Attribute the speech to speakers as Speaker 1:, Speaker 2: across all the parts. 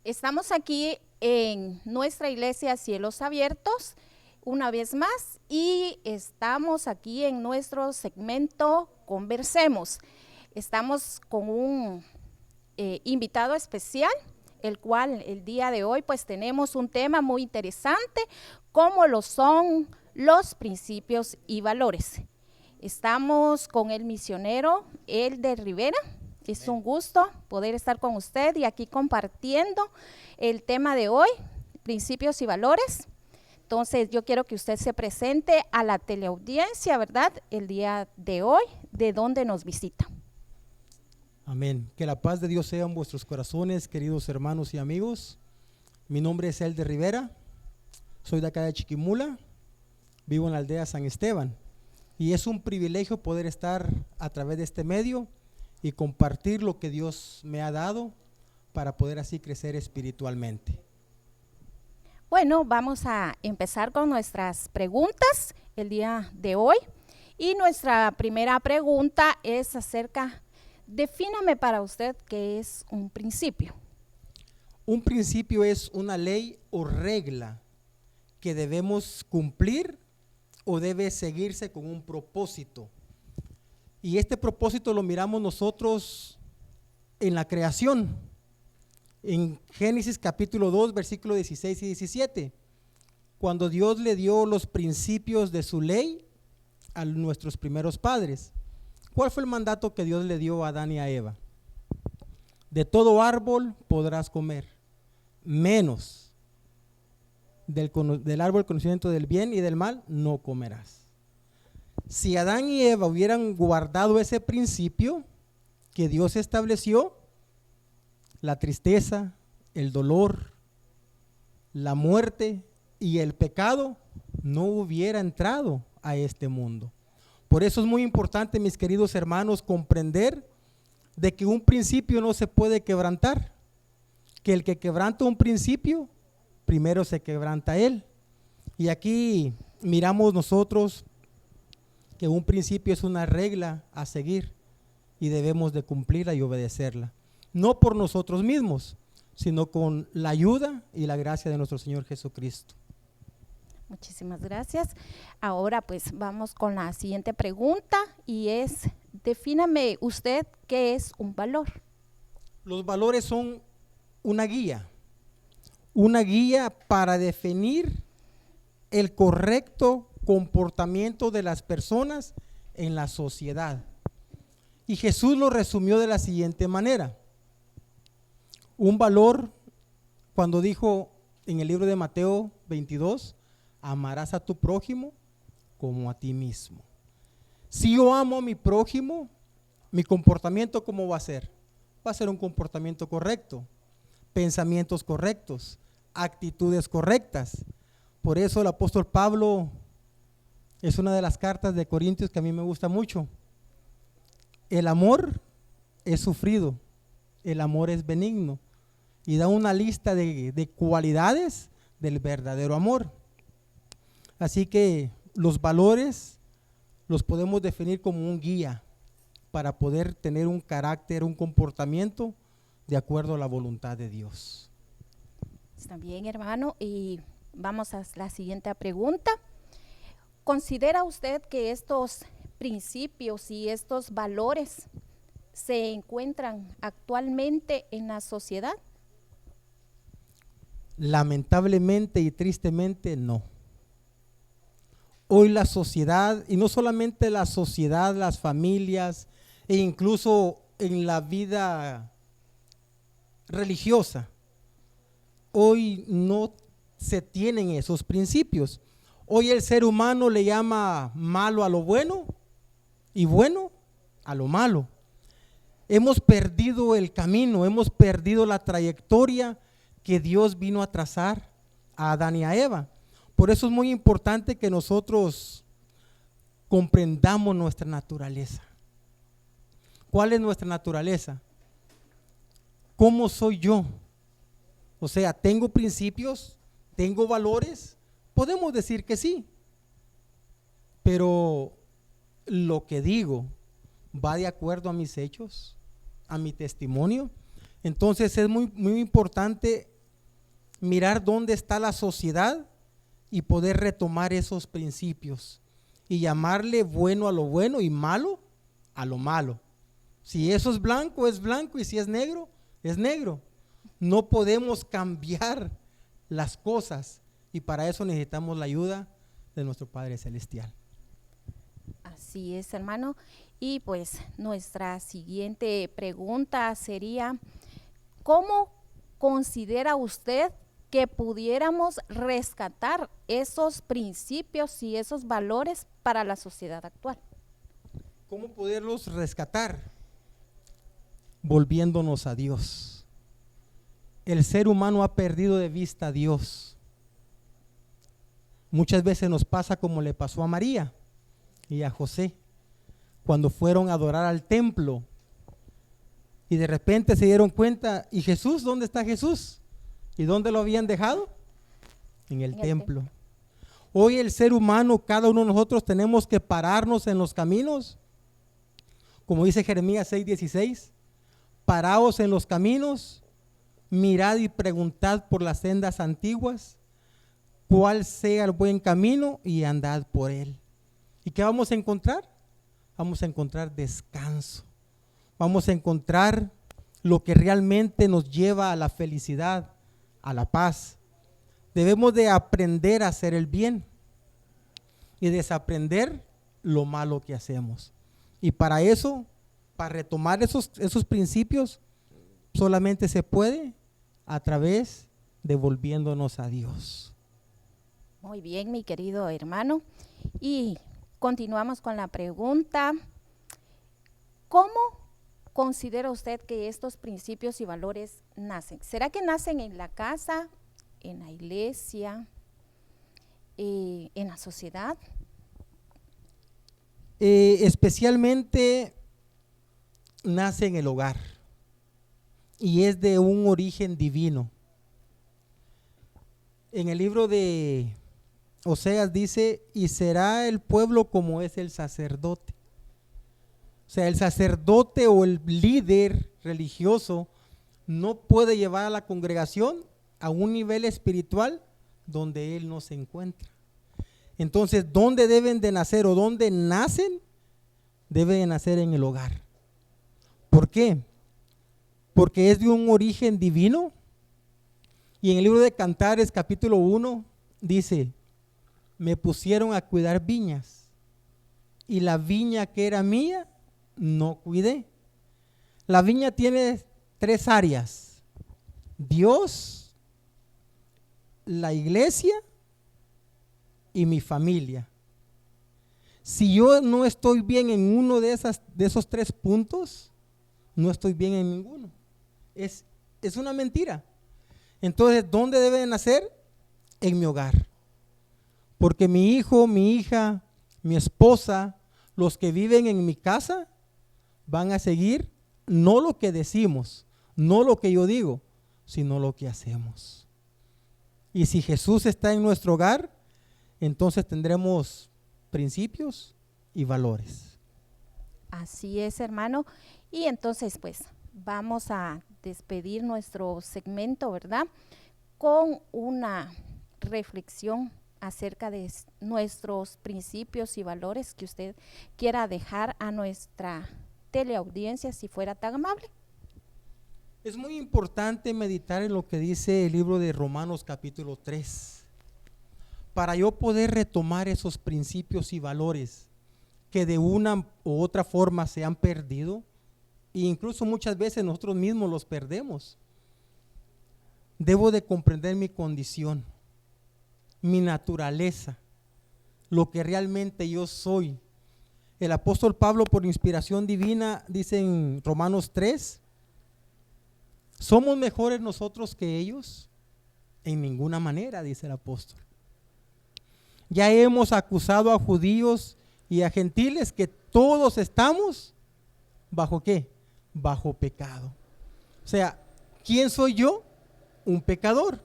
Speaker 1: Estamos aquí en nuestra iglesia Cielos Abiertos una vez más y estamos aquí en nuestro segmento Conversemos. Estamos con un invitado especial, el cual el día de hoy pues tenemos un tema muy interesante, como lo son los principios y valores. Estamos con el misionero Elder Rivera. Es un gusto poder estar con usted y aquí compartiendo el tema de hoy, principios y valores. Entonces, yo quiero que usted se presente a la teleaudiencia, ¿verdad? El día de hoy, de donde nos visita.
Speaker 2: Amén. Que la paz de Dios sea en vuestros corazones, queridos hermanos y amigos. Mi nombre es Elder Rivera, soy de acá de Chiquimula, vivo en la aldea San Esteban. Y es un privilegio poder estar a través de este medio y compartir lo que Dios me ha dado para poder así crecer espiritualmente.
Speaker 1: Bueno, vamos a empezar con nuestras preguntas el día de hoy. Y nuestra primera pregunta es acerca, defíname para usted qué es un principio.
Speaker 2: Un principio es una ley o regla que debemos cumplir o debe seguirse con un propósito. Y este propósito lo miramos nosotros en la creación, en Génesis capítulo 2, versículos 16 y 17, cuando Dios le dio los principios de su ley a nuestros primeros padres. ¿Cuál fue el mandato que Dios le dio a Adán y a Eva? De todo árbol podrás comer, menos del árbol del conocimiento del bien y del mal no comerás. Si Adán y Eva hubieran guardado ese principio que Dios estableció, la tristeza, el dolor, la muerte y el pecado no hubiera entrado a este mundo. Por eso es muy importante, mis queridos hermanos, comprender de que un principio no se puede quebrantar, que el que quebranta un principio, primero se quebranta él. Y aquí miramos nosotros que un principio es una regla a seguir y debemos de cumplirla y obedecerla, no por nosotros mismos, sino con la ayuda y la gracia de nuestro Señor Jesucristo.
Speaker 1: Muchísimas gracias. Ahora pues vamos con la siguiente pregunta y es, defíname usted qué es un valor.
Speaker 2: Los valores son una guía para definir el correcto comportamiento de las personas en la sociedad. Y Jesús lo resumió de la siguiente manera. Un valor, cuando dijo en el libro de Mateo 22, amarás a tu prójimo como a ti mismo. Si yo amo a mi prójimo, mi comportamiento ¿cómo va a ser? Va a ser un comportamiento correcto, pensamientos correctos, actitudes correctas. Por eso el apóstol Pablo, es una de las cartas de Corintios que a mí me gusta mucho. El amor es sufrido, el amor es benigno, y da una lista de cualidades del verdadero amor. Así que los valores los podemos definir como un guía para poder tener un carácter, un comportamiento de acuerdo a la voluntad de Dios.
Speaker 1: Está bien, hermano, y vamos a la siguiente pregunta. ¿Considera usted que estos principios y estos valores se encuentran actualmente en la sociedad?
Speaker 2: Lamentablemente y tristemente no. Hoy la sociedad, y no solamente la sociedad, las familias, e incluso en la vida religiosa, hoy no se tienen esos principios. Hoy el ser humano le llama malo a lo bueno y bueno a lo malo. Hemos perdido el camino, hemos perdido la trayectoria que Dios vino a trazar a Adán y a Eva. Por eso es muy importante que nosotros comprendamos nuestra naturaleza. ¿Cuál es nuestra naturaleza? ¿cómo soy yo? O sea, ¿tengo principios? ¿Tengo valores? Podemos decir que sí, pero lo que digo va de acuerdo a mis hechos, a mi testimonio. Entonces es muy importante mirar dónde está la sociedad y poder retomar esos principios y llamarle bueno a lo bueno y malo a lo malo. Si eso es blanco y si es negro, es negro. No podemos cambiar las cosas y para eso necesitamos la ayuda de nuestro Padre Celestial.
Speaker 1: Así es, hermano. Y pues nuestra siguiente pregunta sería, ¿cómo considera usted que pudiéramos rescatar esos principios y esos valores para la sociedad actual?
Speaker 2: ¿Cómo poderlos rescatar? Volviéndonos a Dios. El ser humano ha perdido de vista a Dios. Muchas veces nos pasa como le pasó a María y a José cuando fueron a adorar al templo y de repente se dieron cuenta, ¿y Jesús? ¿Dónde está Jesús? ¿Y dónde lo habían dejado? En el templo. Hoy el ser humano, cada uno de nosotros tenemos que pararnos en los caminos, como dice Jeremías 6:16, paraos en los caminos, mirad y preguntad por las sendas antiguas, cuál sea el buen camino y andad por él. ¿Y qué vamos a encontrar? Vamos a encontrar descanso. Vamos a encontrar lo que realmente nos lleva a la felicidad, a la paz. Debemos de aprender a hacer el bien y desaprender lo malo que hacemos. Y para eso, para retomar esos principios, solamente se puede a través de volviéndonos a Dios.
Speaker 1: Muy bien, mi querido hermano. Y continuamos con la pregunta, ¿cómo considera usted que estos principios y valores nacen? ¿Será que nacen en la casa, en la iglesia, en la sociedad?
Speaker 2: Especialmente nace en el hogar y es de un origen divino. En el libro de Oseas dice, y será el pueblo como es el sacerdote. O sea, el sacerdote o el líder religioso no puede llevar a la congregación a un nivel espiritual donde él no se encuentra. Entonces, ¿dónde deben de nacer o dónde nacen? Deben de nacer en el hogar. ¿Por qué? Porque es de un origen divino. Y en el libro de Cantares, capítulo 1, dice, me pusieron a cuidar viñas y la viña que era mía no cuidé. La viña tiene 3 áreas: Dios, la iglesia y mi familia. Si yo no estoy bien en uno de esos 3 puntos, no estoy bien en ninguno. Es una mentira. Entonces, ¿dónde debe nacer? En mi hogar. Porque mi hijo, mi hija, mi esposa, los que viven en mi casa, van a seguir no lo que decimos, no lo que yo digo, sino lo que hacemos. Y si Jesús está en nuestro hogar, entonces tendremos principios y valores.
Speaker 1: Así es, hermano. Y entonces, pues, vamos a despedir nuestro segmento, ¿verdad? Con una reflexión acerca de nuestros principios y valores que usted quiera dejar a nuestra teleaudiencia, si fuera tan amable.
Speaker 2: Es muy importante meditar en lo que dice el libro de Romanos capítulo 3, para yo poder retomar esos principios y valores que de una u otra forma se han perdido e incluso muchas veces nosotros mismos los perdemos. Debo de comprender mi condición, mi naturaleza, lo que realmente yo soy. El apóstol Pablo, por inspiración divina, dice en Romanos 3, ¿somos mejores nosotros que ellos? En ninguna manera, dice el apóstol. Ya hemos acusado a judíos y a gentiles que todos estamos ¿bajo qué? Bajo pecado. O sea, ¿quién soy yo? Un pecador.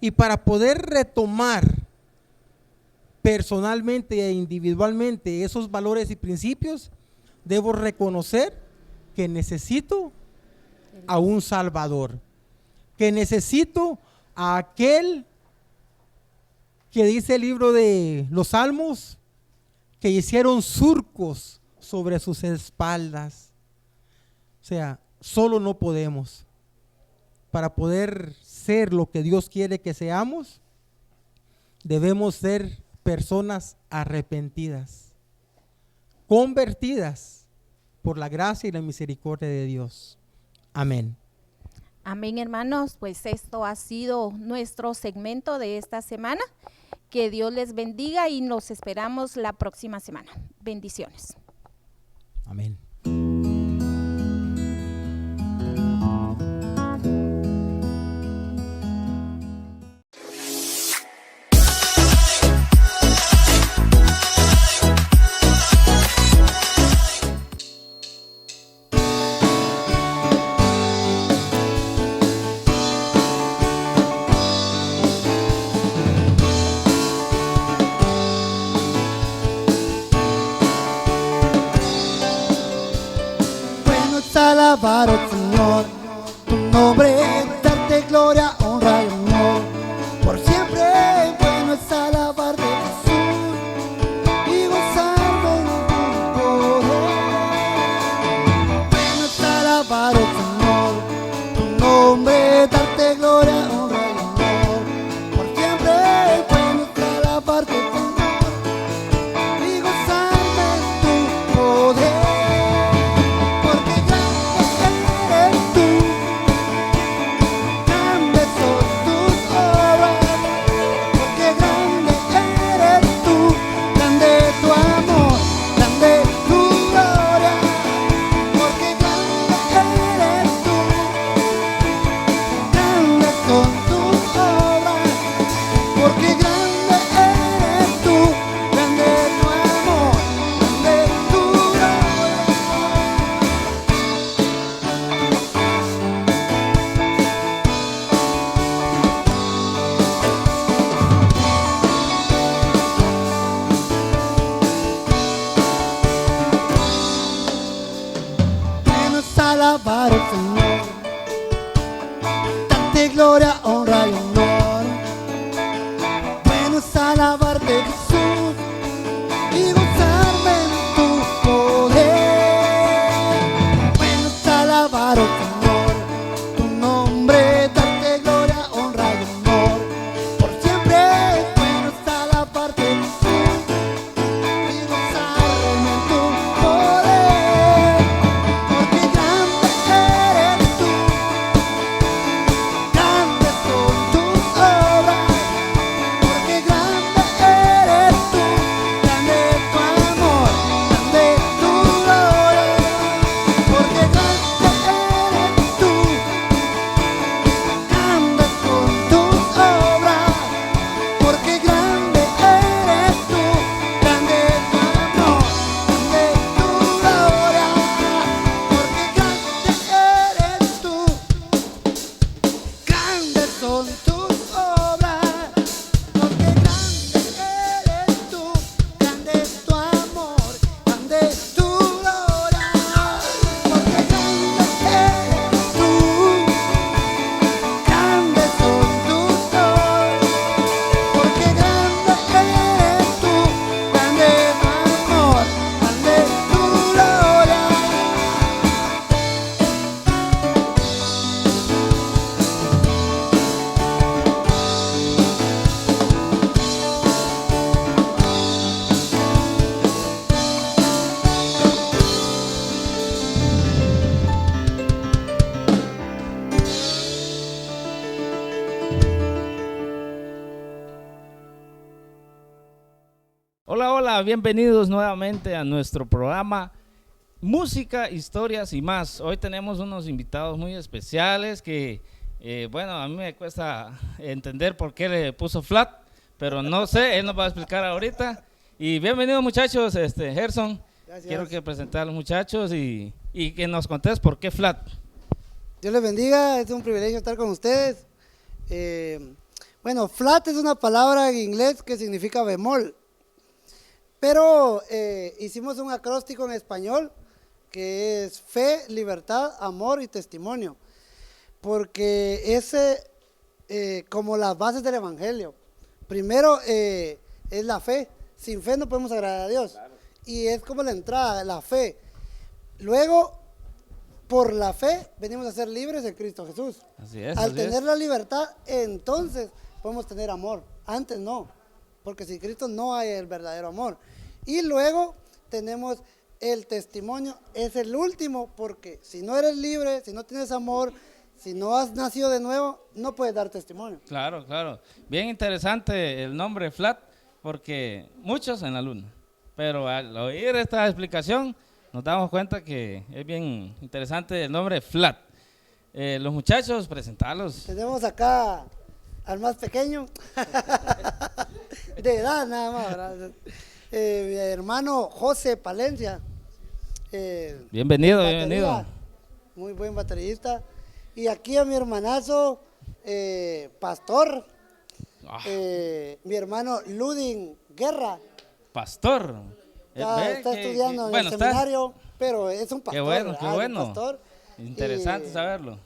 Speaker 2: Y para poder retomar personalmente e individualmente esos valores y principios, debo reconocer que necesito a un Salvador, que necesito a aquel que dice el libro de los Salmos, que hicieron surcos sobre sus espaldas. O sea, solo no podemos. Para poder ser lo que Dios quiere que seamos, debemos ser personas arrepentidas, convertidas por la gracia y la misericordia de Dios. Amén.
Speaker 1: Amén, hermanos, pues esto ha sido nuestro segmento de esta semana. Que Dios les bendiga y nos esperamos la próxima semana. Bendiciones.
Speaker 2: Amén.
Speaker 3: Alabar al Señor, tu nombre, darte gloria, honra y honor. Por siempre bueno es alabarte, Jesús, y gozar de tu poder. Bueno es alabar al Señor, tu nombre, darte gloria, honra y honor. Por siempre bueno es alabarte, Señor, y gozar de tu poder. Alabar al Señor, darte gloria, honra y honor. Bueno es alabarte, Jesús, y gozarme en tu poder. Bueno es alabar al Señor, tu nombre, darte gloria, honra y honor. Por siempre bueno es alabarte, Jesús, y gozarme en tu poder.
Speaker 4: Hola, hola, bienvenidos nuevamente a nuestro programa Música, Historias y Más. Hoy tenemos unos invitados muy especiales que, bueno, a mí me cuesta entender por qué le puso flat, pero no sé, él nos va a explicar ahorita. Y bienvenidos muchachos, Gerson.
Speaker 3: Gracias.
Speaker 4: Quiero que presentar a los muchachos y que nos contés por qué flat.
Speaker 3: Dios les bendiga, es un privilegio estar con ustedes. Bueno, flat es una palabra en inglés que significa bemol, pero hicimos un acróstico en español que es fe, libertad, amor y testimonio, porque es como las bases del evangelio. Primero es la fe, sin fe no podemos agradar a Dios, y es como la entrada, la fe. Luego, por la fe, venimos a ser libres en Cristo Jesús.
Speaker 4: Así es.
Speaker 3: Al
Speaker 4: así
Speaker 3: tener
Speaker 4: es.
Speaker 3: la libertad, entonces podemos tener amor. Antes no, porque sin Cristo no hay el verdadero amor. Y luego tenemos el testimonio, es el último, porque si no eres libre, si no tienes amor, si no has nacido de nuevo, no puedes dar testimonio.
Speaker 4: Claro, claro. Bien interesante el nombre Flat, porque muchos en la luna. Pero al oír esta explicación, nos damos cuenta que es bien interesante el nombre Flat. Los muchachos, presentarlos.
Speaker 3: Tenemos acá al más pequeño, de edad nada más, ¿verdad? Mi hermano José Palencia.
Speaker 4: Bienvenido,
Speaker 3: batería,
Speaker 4: bienvenido.
Speaker 3: muy buen baterista. Y aquí a mi hermanazo, Pastor,
Speaker 4: Ah,
Speaker 3: mi hermano Ludin Guerra.
Speaker 4: pastor.
Speaker 3: Está estudiando en
Speaker 4: bueno,
Speaker 3: el seminario, pero es un pastor.
Speaker 4: Qué bueno,
Speaker 3: ¿verdad?
Speaker 4: qué
Speaker 3: Es un
Speaker 4: bueno.
Speaker 3: pastor.
Speaker 4: Interesante
Speaker 3: Y
Speaker 4: saberlo.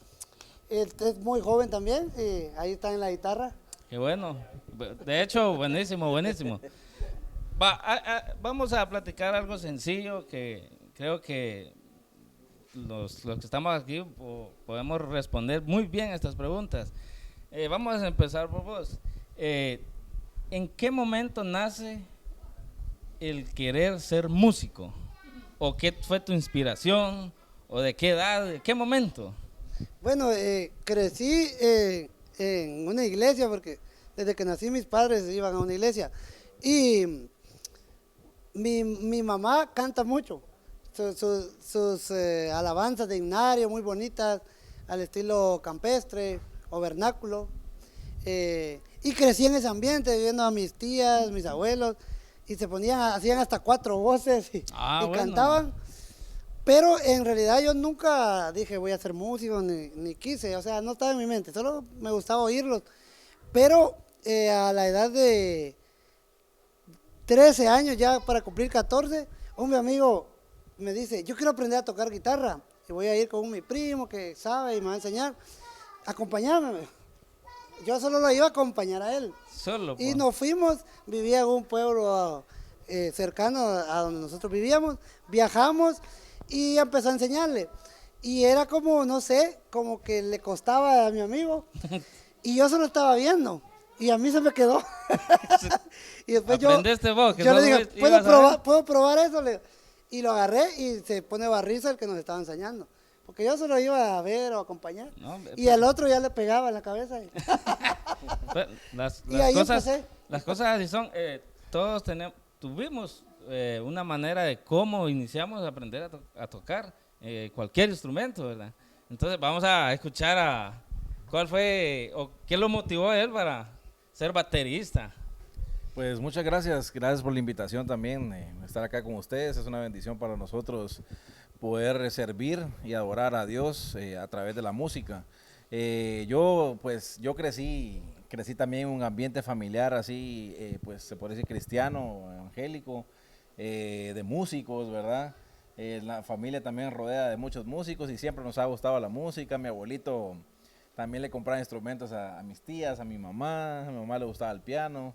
Speaker 3: él es muy joven también, y ahí está en la guitarra.
Speaker 4: Qué bueno. De hecho, buenísimo, buenísimo. Vamos a platicar algo sencillo que creo que los que estamos aquí podemos responder muy bien a estas preguntas. Vamos a empezar por vos. ¿En qué momento nace el querer ser músico? ¿O qué fue tu inspiración? ¿O de qué edad? ¿De qué momento?
Speaker 3: Bueno, crecí en una iglesia, porque desde que nací mis padres iban a una iglesia. Y mi mamá canta mucho. Sus alabanzas de himnario muy bonitas, al estilo campestre o vernáculo. Y crecí en ese ambiente, viendo a mis tías, mis abuelos, y se ponían, hacían hasta 4 voces y
Speaker 4: Bueno.
Speaker 3: cantaban. Pero en realidad yo nunca dije voy a ser músico, ni quise, o sea, no estaba en mi mente, solo me gustaba oírlos. Pero a la edad de 13 años, ya para cumplir 14, un amigo me dice, yo quiero aprender a tocar guitarra, y voy a ir con mi primo que sabe y me va a enseñar, acompáñame. Yo solo lo iba a acompañar a él.
Speaker 4: Solo.
Speaker 3: Y nos fuimos, vivía en un pueblo cercano a donde nosotros vivíamos, viajamos y empezó a enseñarle. Y era como, no sé, como que le costaba a mi amigo. Y yo solo estaba viendo. Y a mí se me quedó. Y después
Speaker 4: Aprendiste vos, que
Speaker 3: yo le
Speaker 4: solo
Speaker 3: dije,
Speaker 4: ibas a ver.
Speaker 3: ¿puedo probar eso? Y lo agarré y se pone barriza el que nos estaba enseñando. Porque yo solo iba a ver o acompañar.
Speaker 4: No,
Speaker 3: Y al otro ya le pegaba en la cabeza.
Speaker 4: Pues, las
Speaker 3: Y ahí
Speaker 4: cosas,
Speaker 3: empecé.
Speaker 4: las cosas así son. Todos tuvimos una manera de cómo iniciamos a aprender a tocar cualquier instrumento, ¿verdad? Entonces vamos a escuchar cuál fue o qué lo motivó a él para ser baterista.
Speaker 5: Pues muchas gracias, gracias por la invitación también, estar acá con ustedes, es una bendición para nosotros poder servir y adorar a Dios a través de la música. Yo crecí también en un ambiente familiar así, pues se puede decir cristiano, evangélico, de músicos, ¿verdad? La familia también rodea de muchos músicos y siempre nos ha gustado la música. Mi abuelito también le compraba instrumentos a mis tías, a mi mamá le gustaba el piano.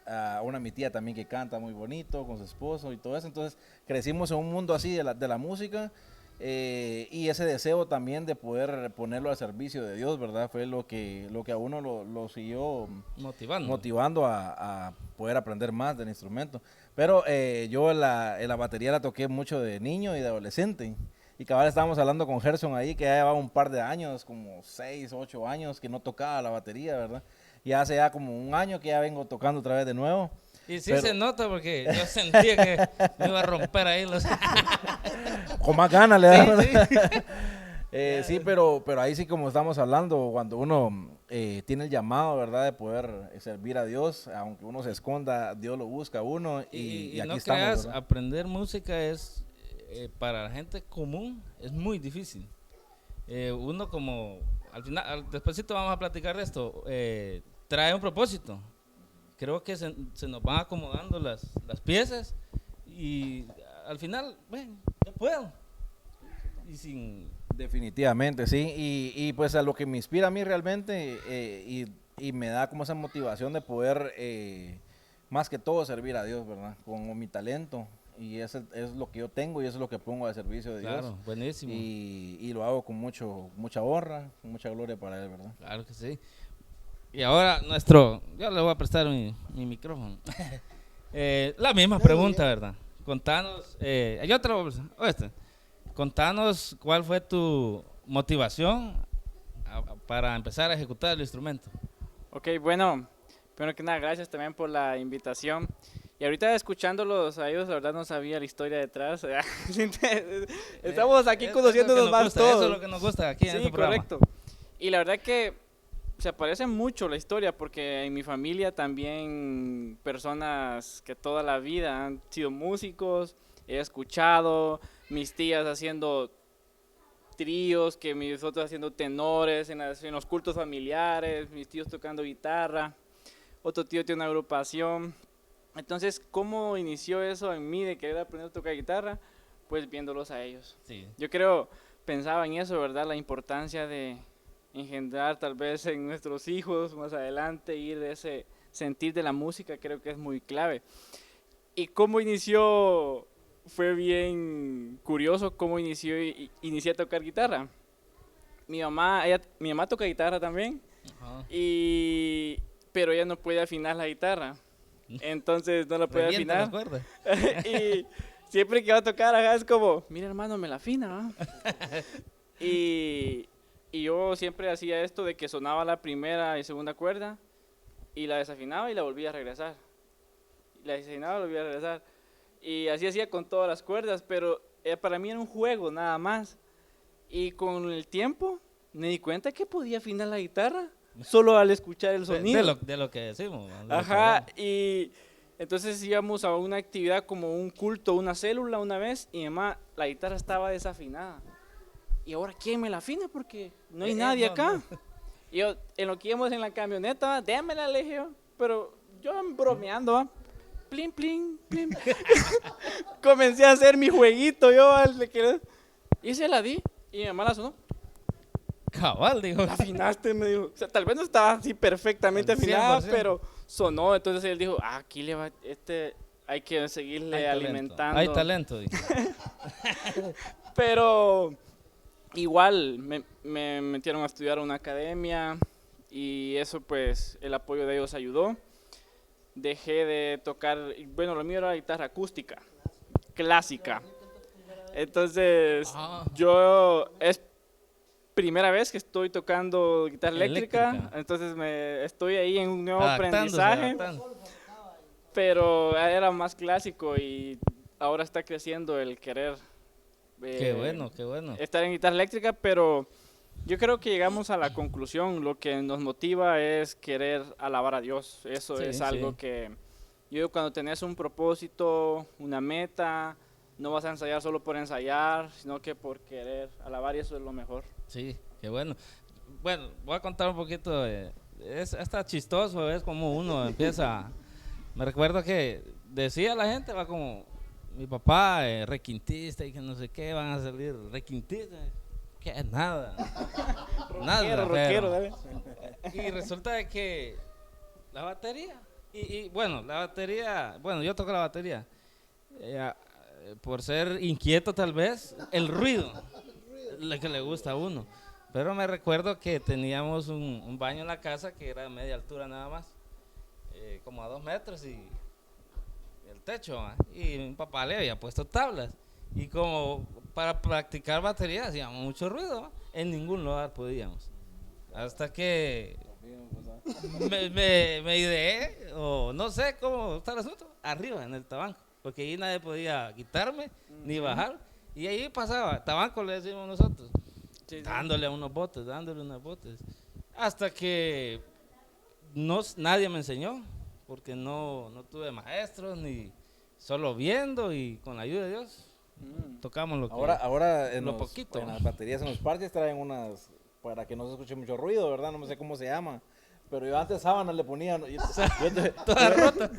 Speaker 5: A mi tía también que canta muy bonito con su esposo y todo eso. Entonces crecimos en un mundo así de la música y ese deseo también de poder ponerlo al servicio de Dios, ¿verdad? Fue lo que a uno lo siguió motivando a poder aprender más del instrumento. Pero yo en la batería la toqué mucho de niño y de adolescente. Y cabal estábamos hablando con Gerson ahí, que ya llevaba un par de años, como 6, 8 años que no tocaba la batería, ¿verdad? Y hace ya como un año que ya vengo tocando otra vez de nuevo.
Speaker 4: Y sí se nota porque yo sentía que me iba a romper ahí los...
Speaker 5: Con más ganas le da.
Speaker 4: Sí.
Speaker 5: Sí, pero ahí sí como estamos hablando, cuando uno tiene el llamado, ¿verdad? De poder servir a Dios, aunque uno se esconda, Dios lo busca a uno y aquí
Speaker 4: no
Speaker 5: estamos,
Speaker 4: creas,
Speaker 5: ¿verdad?
Speaker 4: aprender música es, para la gente común, es muy difícil. uno como, al final, despuésito vamos a platicar de esto, trae un propósito. Creo que se nos van acomodando las piezas y al final, bueno, yo puedo. Y sin...
Speaker 5: Definitivamente, sí. Y pues a lo que me inspira a mí realmente y me da como esa motivación de poder, más que todo, servir a Dios, ¿verdad? Con mi talento. Y eso es lo que yo tengo y eso es lo que pongo al servicio de Dios.
Speaker 4: Claro, buenísimo.
Speaker 5: Y lo hago con mucha honra, con mucha gloria para Él, ¿verdad?
Speaker 4: Claro que sí. Y ahora yo le voy a prestar mi micrófono. La misma pregunta, ¿verdad? Contanos, yo te lo voy a prestar. Contanos cuál fue tu motivación para empezar a ejecutar el instrumento.
Speaker 6: Ok, bueno, primero que nada, gracias también por la invitación. Y ahorita escuchándolos a ellos, la verdad no sabía la historia detrás. Estamos aquí conociéndonos más todos.
Speaker 4: Eso es lo que nos gusta aquí en este programa.
Speaker 6: Correcto. Y la verdad que se parece mucho la historia, porque en mi familia también personas que toda la vida han sido músicos, he escuchado mis tías haciendo tríos, que mis otros haciendo tenores en los cultos familiares, mis tíos tocando guitarra, otro tío tiene una agrupación. Entonces, ¿cómo inició eso en mí de querer aprender a tocar guitarra? Pues viéndolos a ellos.
Speaker 4: Sí.
Speaker 6: Yo pensaba en eso, ¿verdad? La importancia de engendrar tal vez en nuestros hijos más adelante, ir de ese sentir de la música, creo que es muy clave. ¿Y cómo inició? Fue bien curioso cómo inicié a tocar guitarra. Mi mamá toca guitarra también, pero ella no puede afinar la guitarra. Entonces no la puede afinar. Y siempre que va a tocar, es como, mira hermano, me la afina. Y yo siempre hacía esto de que sonaba la primera y segunda cuerda y la desafinaba y la volvía a regresar. La desafinaba y la volvía a regresar. Y así hacía con todas las cuerdas, pero para mí era un juego nada más. Y con el tiempo me di cuenta que podía afinar la guitarra solo al escuchar el sonido.
Speaker 4: De lo que decimos.
Speaker 6: Ajá, y entonces íbamos a una actividad como un culto, una célula una vez, y además la guitarra estaba desafinada. Y ahora, ¿quién me la afina? Porque no hay nadie acá. No. Y yo, en lo que íbamos en la camioneta, déjamela, le dije yo, pero yo bromeando, plin, plin, plin. Comencé a hacer mi jueguito yo, y se la di, y mi mamá la sonó.
Speaker 4: Cabal, dijo.
Speaker 6: La afinaste, me dijo. O sea, tal vez no estaba así perfectamente afinada, pero sonó. Entonces él dijo, aquí le va, hay que seguirle alimentando.
Speaker 4: Hay talento, dijo.
Speaker 6: Pero igual me metieron a estudiar a una academia y eso pues el apoyo de ellos ayudó. Dejé de tocar, bueno, lo mío era guitarra acústica, clásica. Entonces es primera vez que estoy tocando guitarra eléctrica. Entonces estoy ahí en un nuevo aprendizaje, pero era más clásico y ahora está creciendo el querer.
Speaker 4: Qué bueno, qué bueno.
Speaker 6: Estar en guitarra eléctrica, pero yo creo que llegamos a la conclusión, lo que nos motiva es querer alabar a Dios. Eso sí, es algo que yo cuando tenés un propósito, una meta, no vas a ensayar solo por ensayar, sino que por querer alabar, y eso es lo mejor.
Speaker 4: Sí, qué bueno. Bueno, voy a contar un poquito, es hasta chistoso, es como uno empieza, me recuerdo que decía la gente, va como, mi papá requintista y que no sé qué, van a salir requintistas, que nada, nada,
Speaker 6: rockero, dale.
Speaker 4: Y resulta de que la batería, y bueno, la batería, bueno, yo toco la batería, por ser inquieto tal vez, el ruido, lo que le gusta a uno. Pero me recuerdo que teníamos un baño en la casa que era de media altura nada más, como a 2 metros y el techo, y mi papá le había puesto tablas. Y como para practicar batería hacíamos mucho ruido, en ningún lugar podíamos. Hasta que me ideé, o no sé cómo está el asunto, arriba en el tabanco, porque ahí nadie podía quitarme ni bajar. Y ahí pasaba, tabanco le decimos nosotros, dándole unos botes, hasta que nadie me enseñó, porque no tuve maestros, ni solo viendo y con la ayuda de Dios Tocamos lo que...
Speaker 5: Ahora en,
Speaker 4: lo poquito.
Speaker 5: en las baterías, en los parches traen unas, para que no se escuche mucho ruido, ¿verdad? No sé cómo se llama. Pero yo antes sábanas le ponía,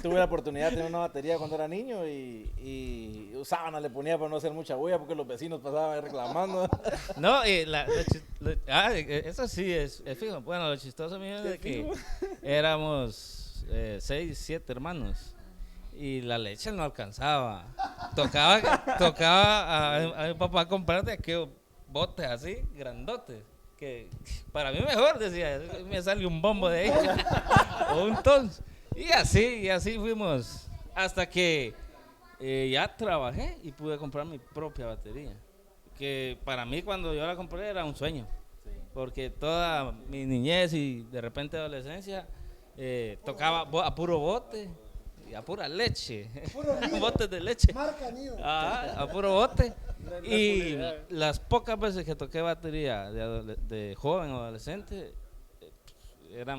Speaker 5: tuve la oportunidad de tener una batería cuando era niño y sábanas le ponía para no hacer mucha bulla porque los vecinos pasaban ahí reclamando.
Speaker 4: No, eso sí es fijo. Bueno, lo chistoso mío es de que éramos 6, 7 hermanos y la leche no alcanzaba. Tocaba a mi papá comprar de aquellos botes así, grandotes. Que para mí mejor, decía, me sale un bombo de ahí o un tons. Y así fuimos hasta que ya trabajé y pude comprar mi propia batería. Que para mí cuando yo la compré era un sueño, porque toda mi niñez y de repente adolescencia tocaba a puro bote y a pura leche, botes de leche.
Speaker 3: Marca Nido.
Speaker 4: A puro bote. Y las pocas veces que toqué batería de joven o adolescente, era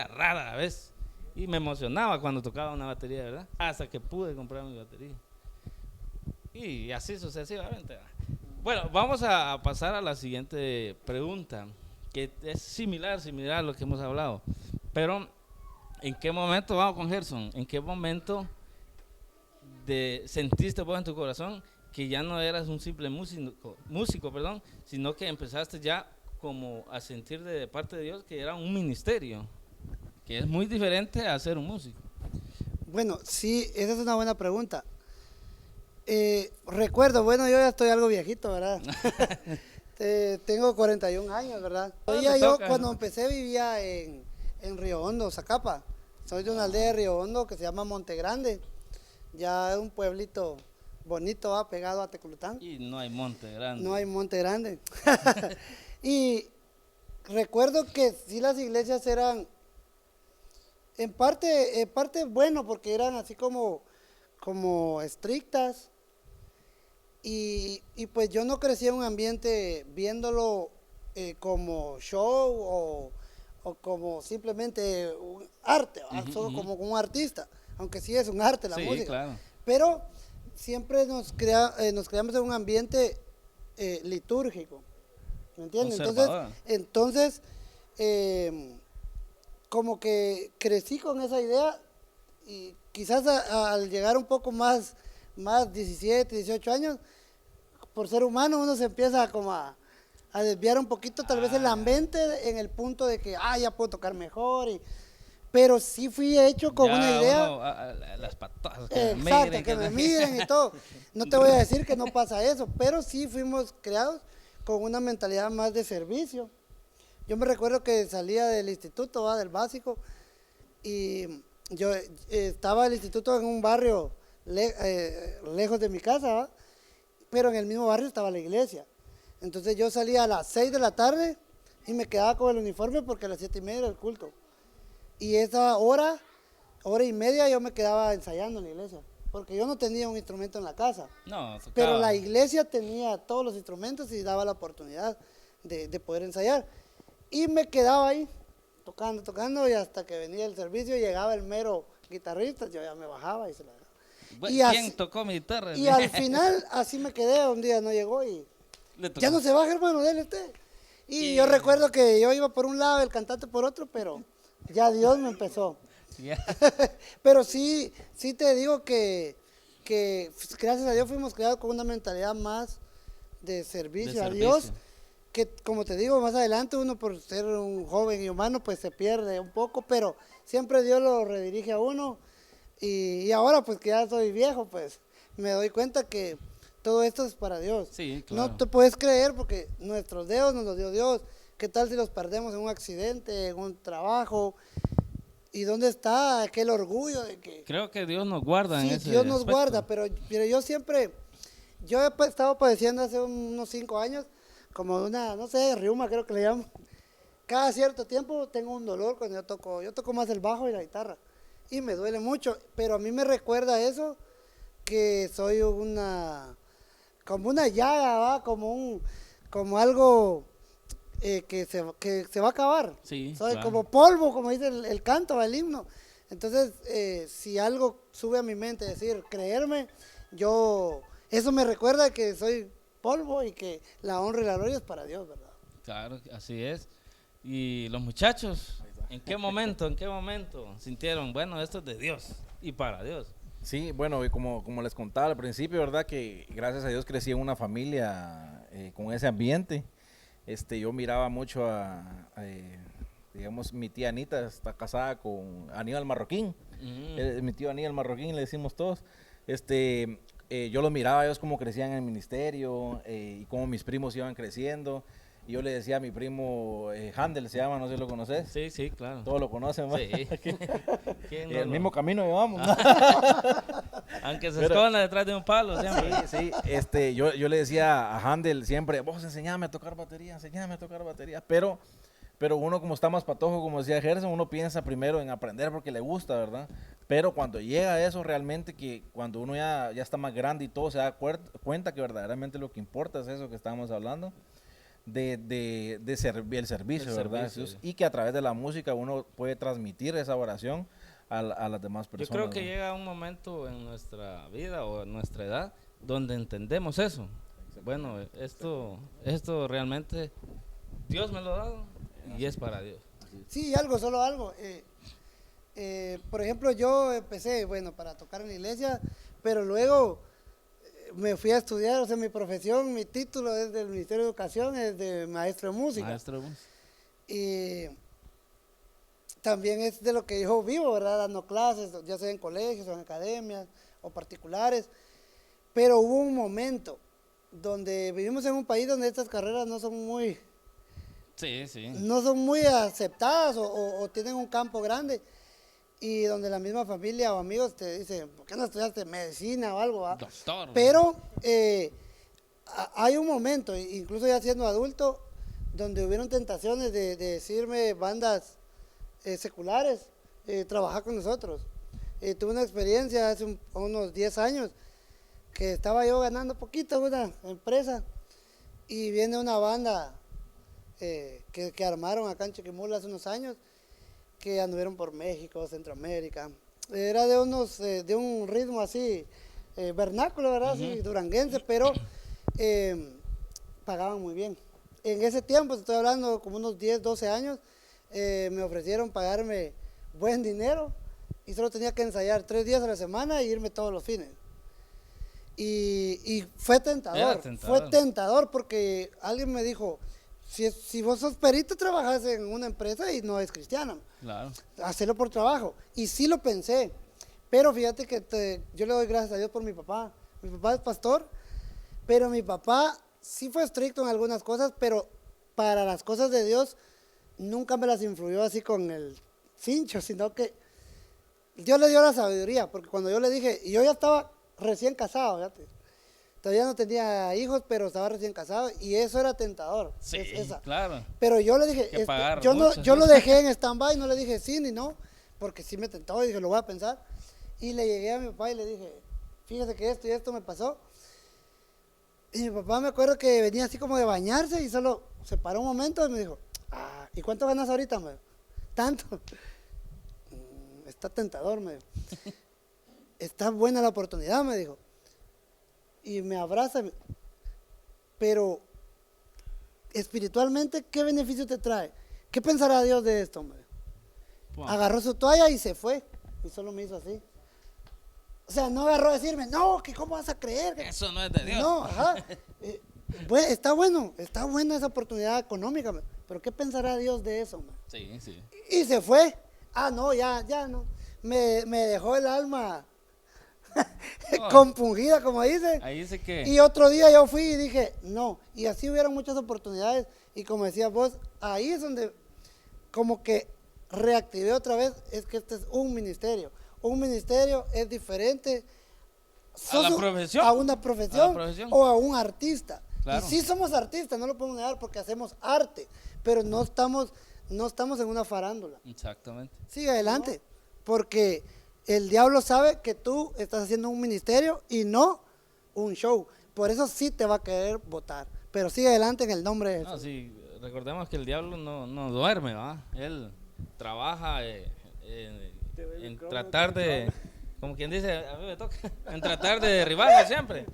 Speaker 4: rara a veces. Y me emocionaba cuando tocaba una batería, ¿verdad? Hasta que pude comprar mi batería. Y así sucesivamente. Bueno, vamos a pasar a la siguiente pregunta, que es similar a lo que hemos hablado. Pero, ¿en qué momento, vamos con Gerson, en qué momento sentiste vos en tu corazón que ya no eras un simple músico, sino que empezaste ya como a sentir de parte de Dios que era un ministerio, que es muy diferente a ser un músico?
Speaker 3: Bueno, sí, esa es una buena pregunta. Recuerdo, bueno, yo ya estoy algo viejito, ¿verdad? Tengo 41 años, ¿verdad? Yo cuando empecé vivía en Río Hondo, Zacapa. Soy de una aldea de Río Hondo que se llama Monte Grande. Ya es un pueblito bonito, va pegado a Teculután.
Speaker 4: Y no hay Monte Grande.
Speaker 3: No hay Monte Grande. Y recuerdo que sí, las iglesias eran en parte bueno, porque eran así como estrictas. Y pues yo no crecí en un ambiente viéndolo como show o como simplemente un arte, solo como un artista, aunque sí es un arte la música. Claro. Pero siempre nos creamos en un ambiente litúrgico, ¿me entiendes? Entonces como que crecí con esa idea y quizás al llegar un poco más 17, 18 años, por ser humano uno se empieza como a desviar un poquito, tal vez el ambiente en el punto de que, ya puedo tocar mejor, pero sí fui hecho con una idea.
Speaker 4: Las patadas,
Speaker 3: exacto, que me miren y todo. No te voy a decir que no pasa eso, pero sí fuimos creados con una mentalidad más de servicio. Yo me recuerdo que salía del instituto, del básico, y yo estaba el instituto en un barrio lejos de mi casa, ¿va? Pero en el mismo barrio estaba la iglesia. Entonces yo salía a las 6 de la tarde y me quedaba con el uniforme porque a las 7:30 era el culto. Y esa hora y media yo me quedaba ensayando en la iglesia, porque yo no tenía un instrumento en la casa.
Speaker 4: No,
Speaker 3: pero la iglesia tenía todos los instrumentos y daba la oportunidad de poder ensayar. Y me quedaba ahí tocando y hasta que venía el servicio y llegaba el mero guitarrista, yo ya me bajaba y se la dejaba.
Speaker 4: ¿Quién tocó mi guitarra?
Speaker 3: Y al final así me quedé, un día no llegó y ya no se baja, hermano, déle usted. Y yo recuerdo que yo iba por un lado, el cantante por otro, pero ya Dios me empezó. Pero sí te digo que gracias a Dios fuimos creados con una mentalidad más de servicio a Dios, que como te digo, más adelante uno por ser un joven y humano pues se pierde un poco, pero siempre Dios lo redirige a uno. Y ahora pues que ya soy viejo, pues me doy cuenta que todo esto es para Dios.
Speaker 4: Sí, claro.
Speaker 3: No te puedes creer porque nuestros dedos nos los dio Dios. ¿Qué tal si los perdemos en un accidente, en un trabajo? ¿Y dónde está aquel orgullo de que...
Speaker 4: Creo que Dios nos guarda en ese
Speaker 3: Sí, Dios nos
Speaker 4: aspecto.
Speaker 3: guarda, pero yo he estado padeciendo hace unos 5 años como una, no sé, riuma creo que le llaman. Cada cierto tiempo tengo un dolor cuando yo toco más el bajo y la guitarra. Y me duele mucho, pero a mí me recuerda eso, que soy como una llaga, ¿va? Como algo que se va a acabar.
Speaker 4: Sí,
Speaker 3: soy
Speaker 4: claro.
Speaker 3: como polvo, como dice el canto, el himno. Entonces, si algo sube a mi mente, decir, creerme, yo eso me recuerda que soy polvo y que la honra y la gloria es para Dios, ¿verdad?
Speaker 4: Claro, así es. Y los muchachos, en qué momento sintieron, bueno, esto es de Dios y para Dios?
Speaker 5: Sí, bueno, y como les contaba al principio, ¿verdad? Que gracias a Dios crecí en una familia con ese ambiente. Yo miraba mucho digamos, mi tía Anita está casada con Aníbal Marroquín. Mi tío Aníbal Marroquín, le decimos todos. Yo los miraba, ellos cómo crecían en el ministerio y cómo mis primos iban creciendo. Y yo le decía a mi primo, Handel se llama, no sé si lo conoces.
Speaker 4: Sí, sí, claro.
Speaker 5: Todos lo conocen, ¿va?
Speaker 4: Sí. ¿Quién no
Speaker 5: El
Speaker 4: lo-
Speaker 5: mismo camino llevamos.
Speaker 4: Aunque se
Speaker 5: Pero-
Speaker 4: esconda detrás de un palo siempre.
Speaker 5: Sí, sí. Yo le decía a Handel siempre, vos enseñame a tocar batería, pero uno como está más patojo, como decía Gerson, uno piensa primero en aprender porque le gusta, ¿verdad? Pero cuando llega a eso realmente, que cuando uno ya está más grande y todo, se da cuenta que verdaderamente lo que importa es eso que estábamos hablando, el servicio,
Speaker 4: El
Speaker 5: ¿verdad?
Speaker 4: servicio,
Speaker 5: Jesús? Y que a través de la música uno puede transmitir esa oración a las demás
Speaker 4: Yo
Speaker 5: personas.
Speaker 4: creo que
Speaker 5: ¿verdad?
Speaker 4: llega un momento en nuestra vida o en nuestra edad donde entendemos eso. Bueno, esto realmente Dios me lo ha dado y es para Dios.
Speaker 3: Sí, solo algo. Por ejemplo, yo empecé, bueno, para tocar en la iglesia, pero luego me fui a estudiar, o sea, mi profesión, mi título es del Ministerio de Educación, es de maestro de música.
Speaker 4: Maestro,
Speaker 3: Y también es de lo que yo vivo, ¿verdad? Dando clases, ya sea en colegios o en academias o particulares. Pero hubo un momento donde vivimos en un país donde estas carreras no son muy
Speaker 4: sí.
Speaker 3: aceptadas o tienen un campo grande, y donde la misma familia o amigos te dicen, ¿por qué no estudiaste medicina o algo? ¿Va?
Speaker 4: Doctor.
Speaker 3: Pero hay un momento, incluso ya siendo adulto, donde hubieron tentaciones de decirme bandas seculares, trabajar con nosotros. Tuve una experiencia hace unos 10 años que estaba yo ganando poquito en una empresa y viene una banda que armaron acá en Chiquimula hace unos años, que anduvieron por México, Centroamérica. Era de un ritmo así, vernáculo, ¿verdad? Así, duranguense, pero pagaban muy bien. En ese tiempo, te estoy hablando como unos 10, 12 años, me ofrecieron pagarme buen dinero y solo tenía que ensayar 3 días a la semana y irme todos los fines. Y fue tentador, fue tentador porque alguien me dijo, si vos sos perito, trabajas en una empresa y no es cristiana.
Speaker 4: Claro.
Speaker 3: Hacerlo por trabajo. Y sí lo pensé. Pero fíjate que yo le doy gracias a Dios por mi papá. Mi papá es pastor, pero mi papá sí fue estricto en algunas cosas, pero para las cosas de Dios nunca me las influyó así con el cincho, sino que Dios le dio la sabiduría, porque cuando yo le dije, y yo ya estaba recién casado, fíjate. Todavía no tenía hijos, pero estaba recién casado y eso era tentador.
Speaker 4: Sí,
Speaker 3: esa.
Speaker 4: claro.
Speaker 3: Pero yo le dije,
Speaker 4: Que pagar
Speaker 3: yo
Speaker 4: mucho,
Speaker 3: lo dejé en stand-by, no le dije sí ni no, porque sí me tentó y dije, lo voy a pensar. Y le llegué a mi papá y le dije, fíjese que esto y esto me pasó. Y mi papá me acuerdo que venía así como de bañarse y solo se paró un momento y me dijo, ¿y cuánto ganas ahorita? Me dijo, tanto. Está tentador, me dijo. Está buena la oportunidad, me dijo. Y me abraza, pero espiritualmente, ¿qué beneficio te trae? ¿Qué pensará Dios de esto, hombre?
Speaker 4: Wow.
Speaker 3: Agarró su toalla y se fue, y solo me hizo así. O sea, no agarró a decirme, no, que cómo vas a creer.
Speaker 4: Eso no es de Dios.
Speaker 3: No, ajá. Está buena esa oportunidad económica, pero ¿qué pensará Dios de eso, hombre?
Speaker 4: Sí.
Speaker 3: Y se fue. No, ya no. Me dejó el alma compungida, como dice.
Speaker 4: Ahí dice que
Speaker 3: Y otro día yo fui y dije, no. Y así hubieron muchas oportunidades. Y como decías vos, ahí es donde como que reactivé otra vez, es que este es un ministerio. Un ministerio es diferente
Speaker 4: a la profesión.
Speaker 3: a una profesión o a un artista.
Speaker 4: Claro.
Speaker 3: Y sí somos artistas, no lo podemos negar porque hacemos arte, pero no estamos en una farándula.
Speaker 4: Exactamente.
Speaker 3: Sigue adelante, porque el diablo sabe que tú estás haciendo un ministerio y no un show. Por eso sí te va a querer votar. Pero sigue adelante en el nombre de Jesús.
Speaker 4: No, sí, recordemos que el diablo no duerme, ¿va? Él trabaja en tratar de como quien dice, a mí me toca en tratar de derribarlo siempre.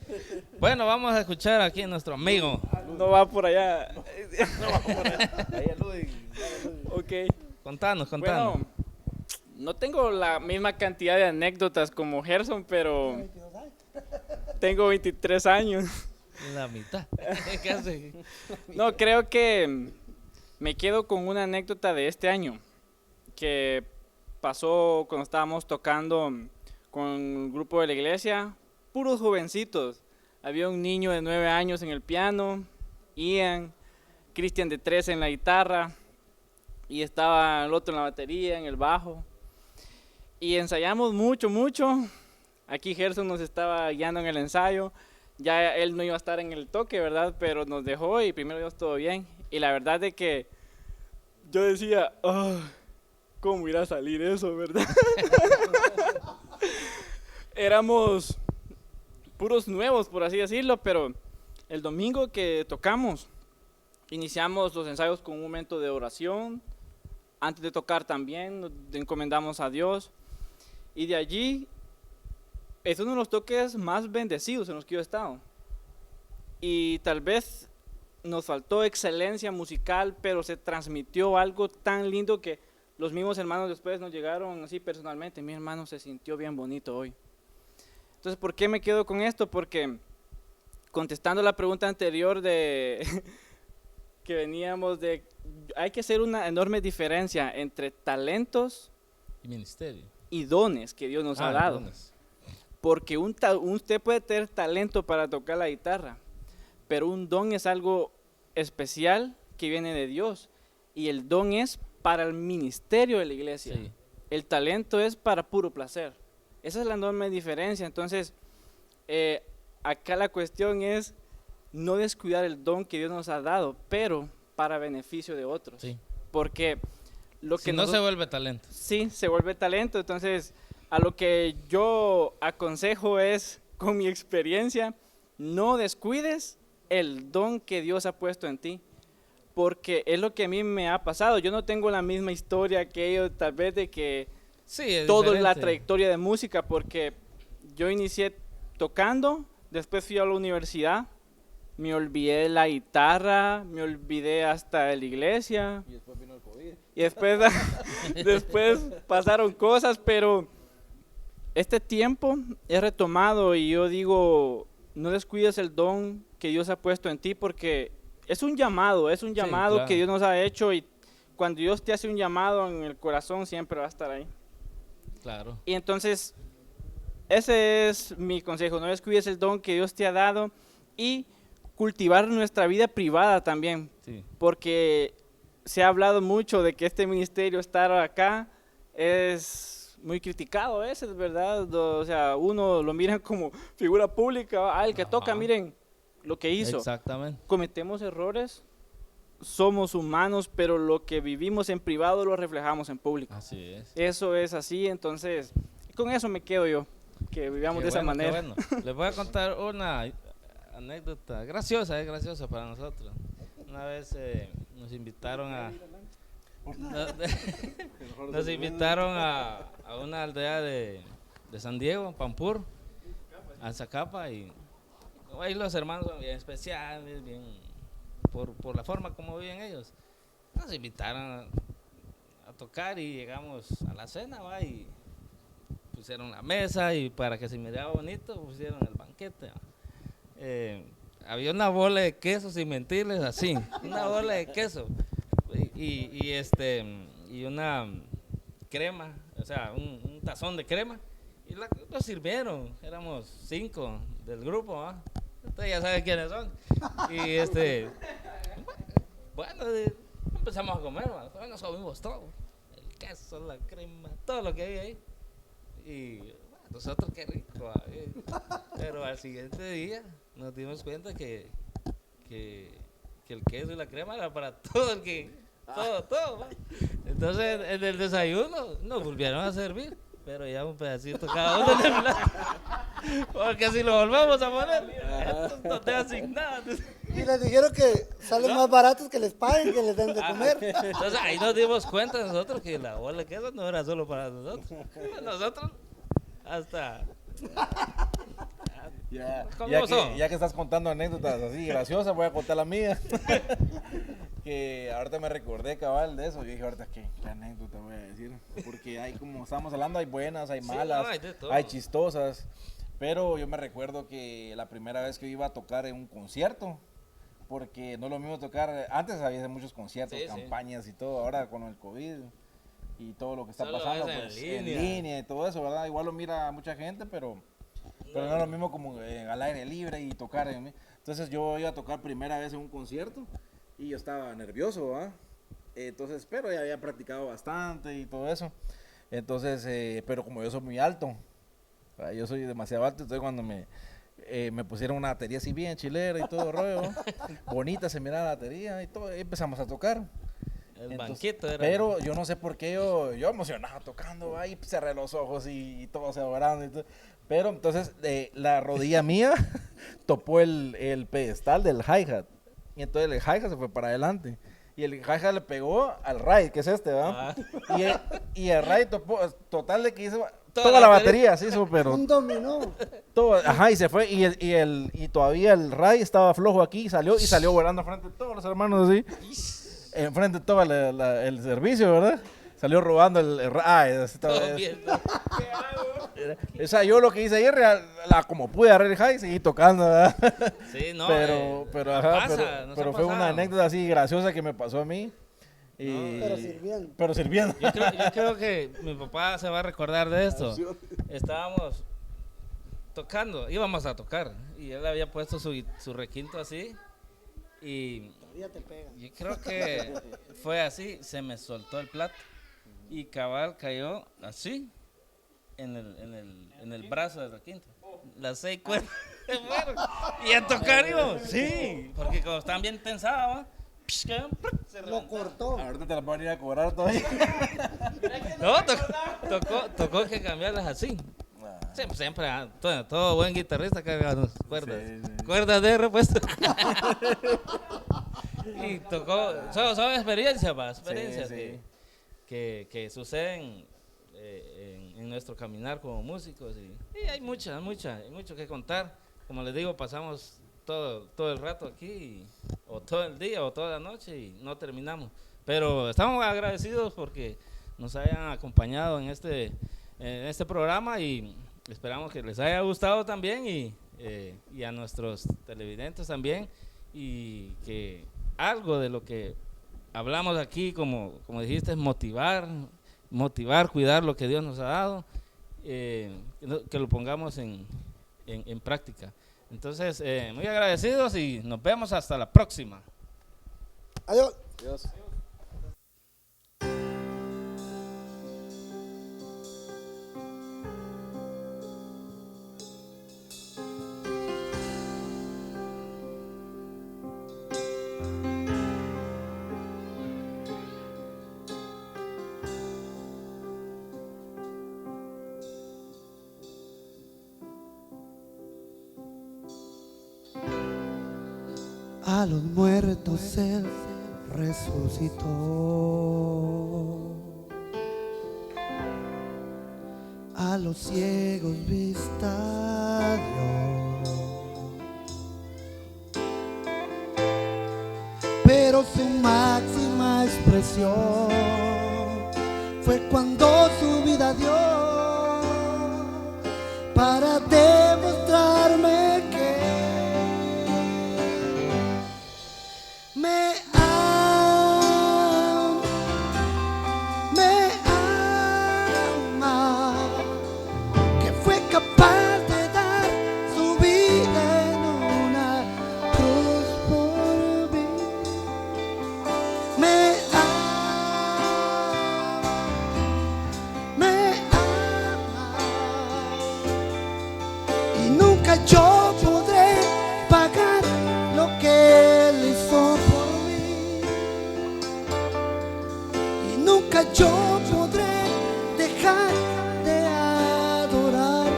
Speaker 4: Bueno, vamos a escuchar aquí a nuestro amigo.
Speaker 6: No va por allá.
Speaker 5: Ahí el Ludwig.
Speaker 6: Ok.
Speaker 4: Contanos.
Speaker 6: Bueno, no tengo la misma cantidad de anécdotas como Gerson, pero tengo 23 años.
Speaker 4: La mitad. Casi.
Speaker 6: No, creo que me quedo con una anécdota de este año que pasó cuando estábamos tocando con el grupo de la iglesia, puros jovencitos. Había un niño de 9 años en el piano, Ian, Cristian de 13 en la guitarra y estaba el otro en la batería, en el bajo. Y ensayamos mucho. Aquí Gerson nos estaba guiando en el ensayo. Ya él no iba a estar en el toque, ¿verdad? Pero nos dejó y primero Dios todo bien. Y la verdad de que yo decía, "Ah, ¿cómo irá a salir eso, verdad?" Éramos puros nuevos, por así decirlo, pero el domingo que tocamos, iniciamos los ensayos con un momento de oración. Antes de tocar también nos encomendamos a Dios. Y de allí es uno de los toques más bendecidos en los que yo he estado. Y tal vez nos faltó excelencia musical, pero se transmitió algo tan lindo que los mismos hermanos después nos llegaron así personalmente. Mi hermano se sintió bien bonito hoy. Entonces, ¿por qué me quedo con esto? Porque contestando la pregunta anterior de que veníamos de, hay que hacer una enorme diferencia entre talentos
Speaker 4: Y ministerio.
Speaker 6: y dones que Dios nos ha dado.
Speaker 4: Dones.
Speaker 6: Porque usted puede tener talento para tocar la guitarra, pero un don es algo especial que viene de Dios. Y el don es para el ministerio de la iglesia.
Speaker 4: Sí.
Speaker 6: El talento es para puro placer. Esa es la enorme diferencia. Entonces, acá la cuestión es no descuidar el don que Dios nos ha dado, pero para beneficio de otros.
Speaker 4: Sí.
Speaker 6: Porque lo que
Speaker 4: Si no se vuelve talento.
Speaker 6: sí, se vuelve talento. Entonces, a lo que yo aconsejo es, con mi experiencia, no descuides el don que Dios ha puesto en ti, porque es lo que a mí me ha pasado. Yo no tengo la misma historia que ellos, tal vez de que
Speaker 4: Sí, es
Speaker 6: toda la
Speaker 4: diferente.
Speaker 6: trayectoria de música, porque yo inicié tocando, después fui a la universidad, me olvidé de la guitarra, me olvidé hasta de la iglesia.
Speaker 5: Y después vino el COVID.
Speaker 6: Y después, después pasaron cosas, pero este tiempo he retomado y yo digo, no descuides el don que Dios ha puesto en ti, porque es un llamado
Speaker 4: claro.
Speaker 6: que Dios nos ha hecho, y cuando Dios te hace un llamado en el corazón siempre va a estar ahí.
Speaker 4: Claro.
Speaker 6: Y entonces, ese es mi consejo, no descuides el don que Dios te ha dado y cultivar nuestra vida privada también,
Speaker 4: Sí.
Speaker 6: porque se ha hablado mucho de que este ministerio estar acá es muy criticado a veces, ¿verdad? O sea, uno lo mira como figura pública, el que toca,
Speaker 4: Ajá.
Speaker 6: miren lo que hizo.
Speaker 4: Exactamente.
Speaker 6: Cometemos errores, somos humanos, pero lo que vivimos en privado lo reflejamos en público.
Speaker 4: Así es.
Speaker 6: Eso es así, entonces, con eso me quedo yo, que vivamos
Speaker 4: Qué
Speaker 6: de esa
Speaker 4: bueno, qué
Speaker 6: manera.
Speaker 4: bueno. Les voy a contar una anécdota graciosa, es graciosa para nosotros. Una vez nos invitaron a nos invitaron a una aldea de San Diego, Pampur, a Zacapa, y ahí los hermanos son bien especiales, bien por la forma como viven ellos. Nos invitaron a tocar y llegamos a la cena, ¿va? Y pusieron la mesa y para que se mirara bonito pusieron el banquete, ¿va? Había una bola de queso, sin mentirles, así, una bola de queso y una crema, o sea, un tazón de crema, y lo sirvieron. Éramos 5 del grupo, ¿va? Ustedes ya saben quiénes son. Y bueno, empezamos a comer, ¿va? Nos comimos todo, el queso, la crema, todo lo que había ahí. Y bueno, nosotros qué rico, ¿va? Pero al siguiente día nos dimos cuenta que el queso y la crema era para todo el que, todo, ¿va? Entonces en el desayuno nos volvieron a servir, pero ya un pedacito cada uno de plato, porque si lo volvemos a poner, esto no te da sin nada.
Speaker 3: Y les dijeron que salen más baratos que les paguen, que les den de comer.
Speaker 4: Entonces ahí nos dimos cuenta nosotros que la bola de queso no era solo para nosotros. Nosotros Hasta.
Speaker 5: Ya,
Speaker 4: ¿Cómo
Speaker 5: ya,
Speaker 4: son?
Speaker 5: ya que estás contando anécdotas así graciosas, voy a contar la mía. Que ahorita me recordé, cabal, de eso. Yo dije, ahorita, ¿qué anécdota voy a decir? Porque hay, como estábamos hablando, hay buenas, hay
Speaker 4: Sí,
Speaker 5: malas,
Speaker 4: no, hay de todo.
Speaker 5: hay chistosas. Pero yo me recuerdo que la primera vez que iba a tocar en un concierto, porque no es lo mismo tocar, antes había muchos conciertos,
Speaker 4: Sí, sí.
Speaker 5: campañas y todo, ahora con el COVID y todo lo que está
Speaker 4: Solo
Speaker 5: pasando,
Speaker 4: ves en
Speaker 5: pues
Speaker 4: línea.
Speaker 5: en línea y todo eso, ¿verdad? Igual lo mira mucha gente, pero no es lo mismo como al aire libre y tocar. Entonces yo iba a tocar primera vez en un concierto y yo estaba nervioso, ¿verdad? Entonces, pero ya había practicado bastante y todo eso. Entonces, pero como yo soy muy alto, ¿verdad? Yo soy demasiado alto, entonces cuando me pusieron una batería así bien chilera y todo rollo, bonita se miraba la batería y todo, y empezamos a tocar.
Speaker 4: El
Speaker 5: Entonces,
Speaker 4: banquito era.
Speaker 5: pero yo no sé por qué yo emocionado tocando, ahí cerré los ojos y todo se adorando y todo. Pero entonces la rodilla mía topó el pedestal del hi-hat. Y entonces el hi-hat se fue para adelante. Y el hi-hat le pegó al ride, que es este, ¿verdad? Y el ride topó, total de que hizo toda la batería, se hizo, pero
Speaker 3: Un dominó.
Speaker 5: todo, ajá, y se fue. Y todavía el ride estaba flojo aquí, y salió volando frente a todos los hermanos así. Enfrente de todo el servicio, ¿verdad? Salió robando
Speaker 4: Todo bien.
Speaker 5: o sea, yo lo que hice ayer, como pude agarrar el high, seguí tocando, ¿verdad?
Speaker 4: Sí, no.
Speaker 5: pero, ajá,
Speaker 4: pasa, nos
Speaker 5: pero
Speaker 4: ha
Speaker 5: fue una
Speaker 4: pasado.
Speaker 5: anécdota así graciosa que me pasó a mí. Y,
Speaker 3: Pero sirviendo.
Speaker 5: Pero sirviendo.
Speaker 4: Yo creo que mi papá se va a recordar de esto. Estábamos tocando, íbamos a tocar, y él había puesto su requinto así, y
Speaker 3: Todavía te pega.
Speaker 4: yo creo que fue así, se me soltó el plato, y cabal cayó así, en el brazo del requinto. Las 6 cuerdas. Bueno, y a tocar íbamos, sí, porque como están bien tensadas, ¿va? Se
Speaker 3: Lo
Speaker 4: reventaron.
Speaker 3: cortó.
Speaker 5: Ahorita te la van a ir a cobrar todavía.
Speaker 4: No, tocó que cambiarlas así. Siempre, todo buen guitarrista carga las cuerdas.
Speaker 5: Sí, sí.
Speaker 4: Cuerdas de repuesto. Y tocó, son experiencias, va, experiencias
Speaker 5: Sí, sí.
Speaker 4: que suceden en nuestro caminar como músicos. Y hay mucho que contar. Como les digo, pasamos todo el rato aquí, o todo el día, o toda la noche, y no terminamos. Pero estamos agradecidos porque nos hayan acompañado en este programa, y esperamos que les haya gustado también, y a nuestros televidentes también, y que algo de lo que hablamos aquí, como dijiste, motivar, cuidar lo que Dios nos ha dado, que lo pongamos en práctica. Entonces, muy agradecidos, y nos vemos hasta la próxima.
Speaker 3: Adiós.
Speaker 5: Dios.
Speaker 3: A los muertos él resucitó. A los ciegos vista dio. Pero su máxima expresión fue cuando su vida dio para demostrarme que me ama, que fue capaz de dar su vida en una cruz por mí. Me ama, y nunca yo podré pagar lo que él hizo por mí, y nunca yo podré dejar de adorarle.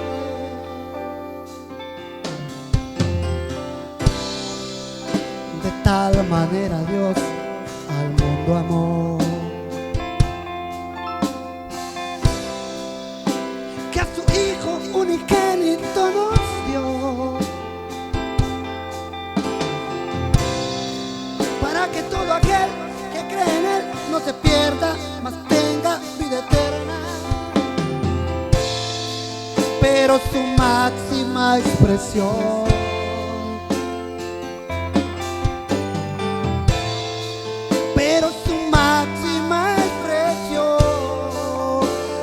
Speaker 3: De tal manera Dios al mundo amó, que a su Hijo no se pierda, mas tenga vida eterna. Pero su máxima expresión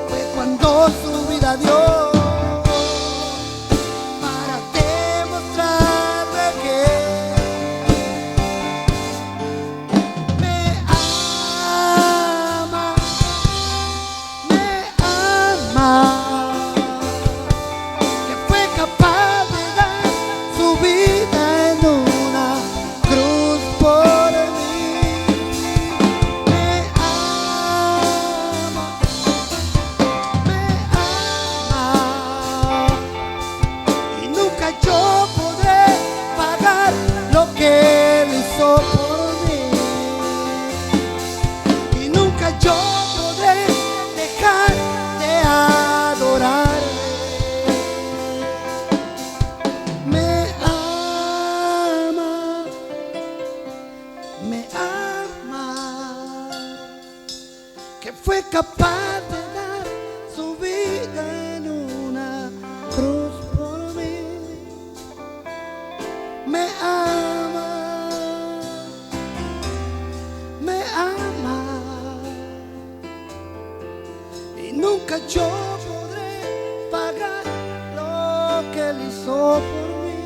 Speaker 3: fue cuando su vida dio para demostrarme que me ama, que fue capaz de dar su vida en una cruz por mí. Y nunca yo podré pagar lo que Él hizo por mí. Y nunca yo podré dejar de adorarle. Me ama, que fue capaz de dar su vida en una cruz por mí. Me ama, y nunca yo podré pagar lo que Él hizo por mí.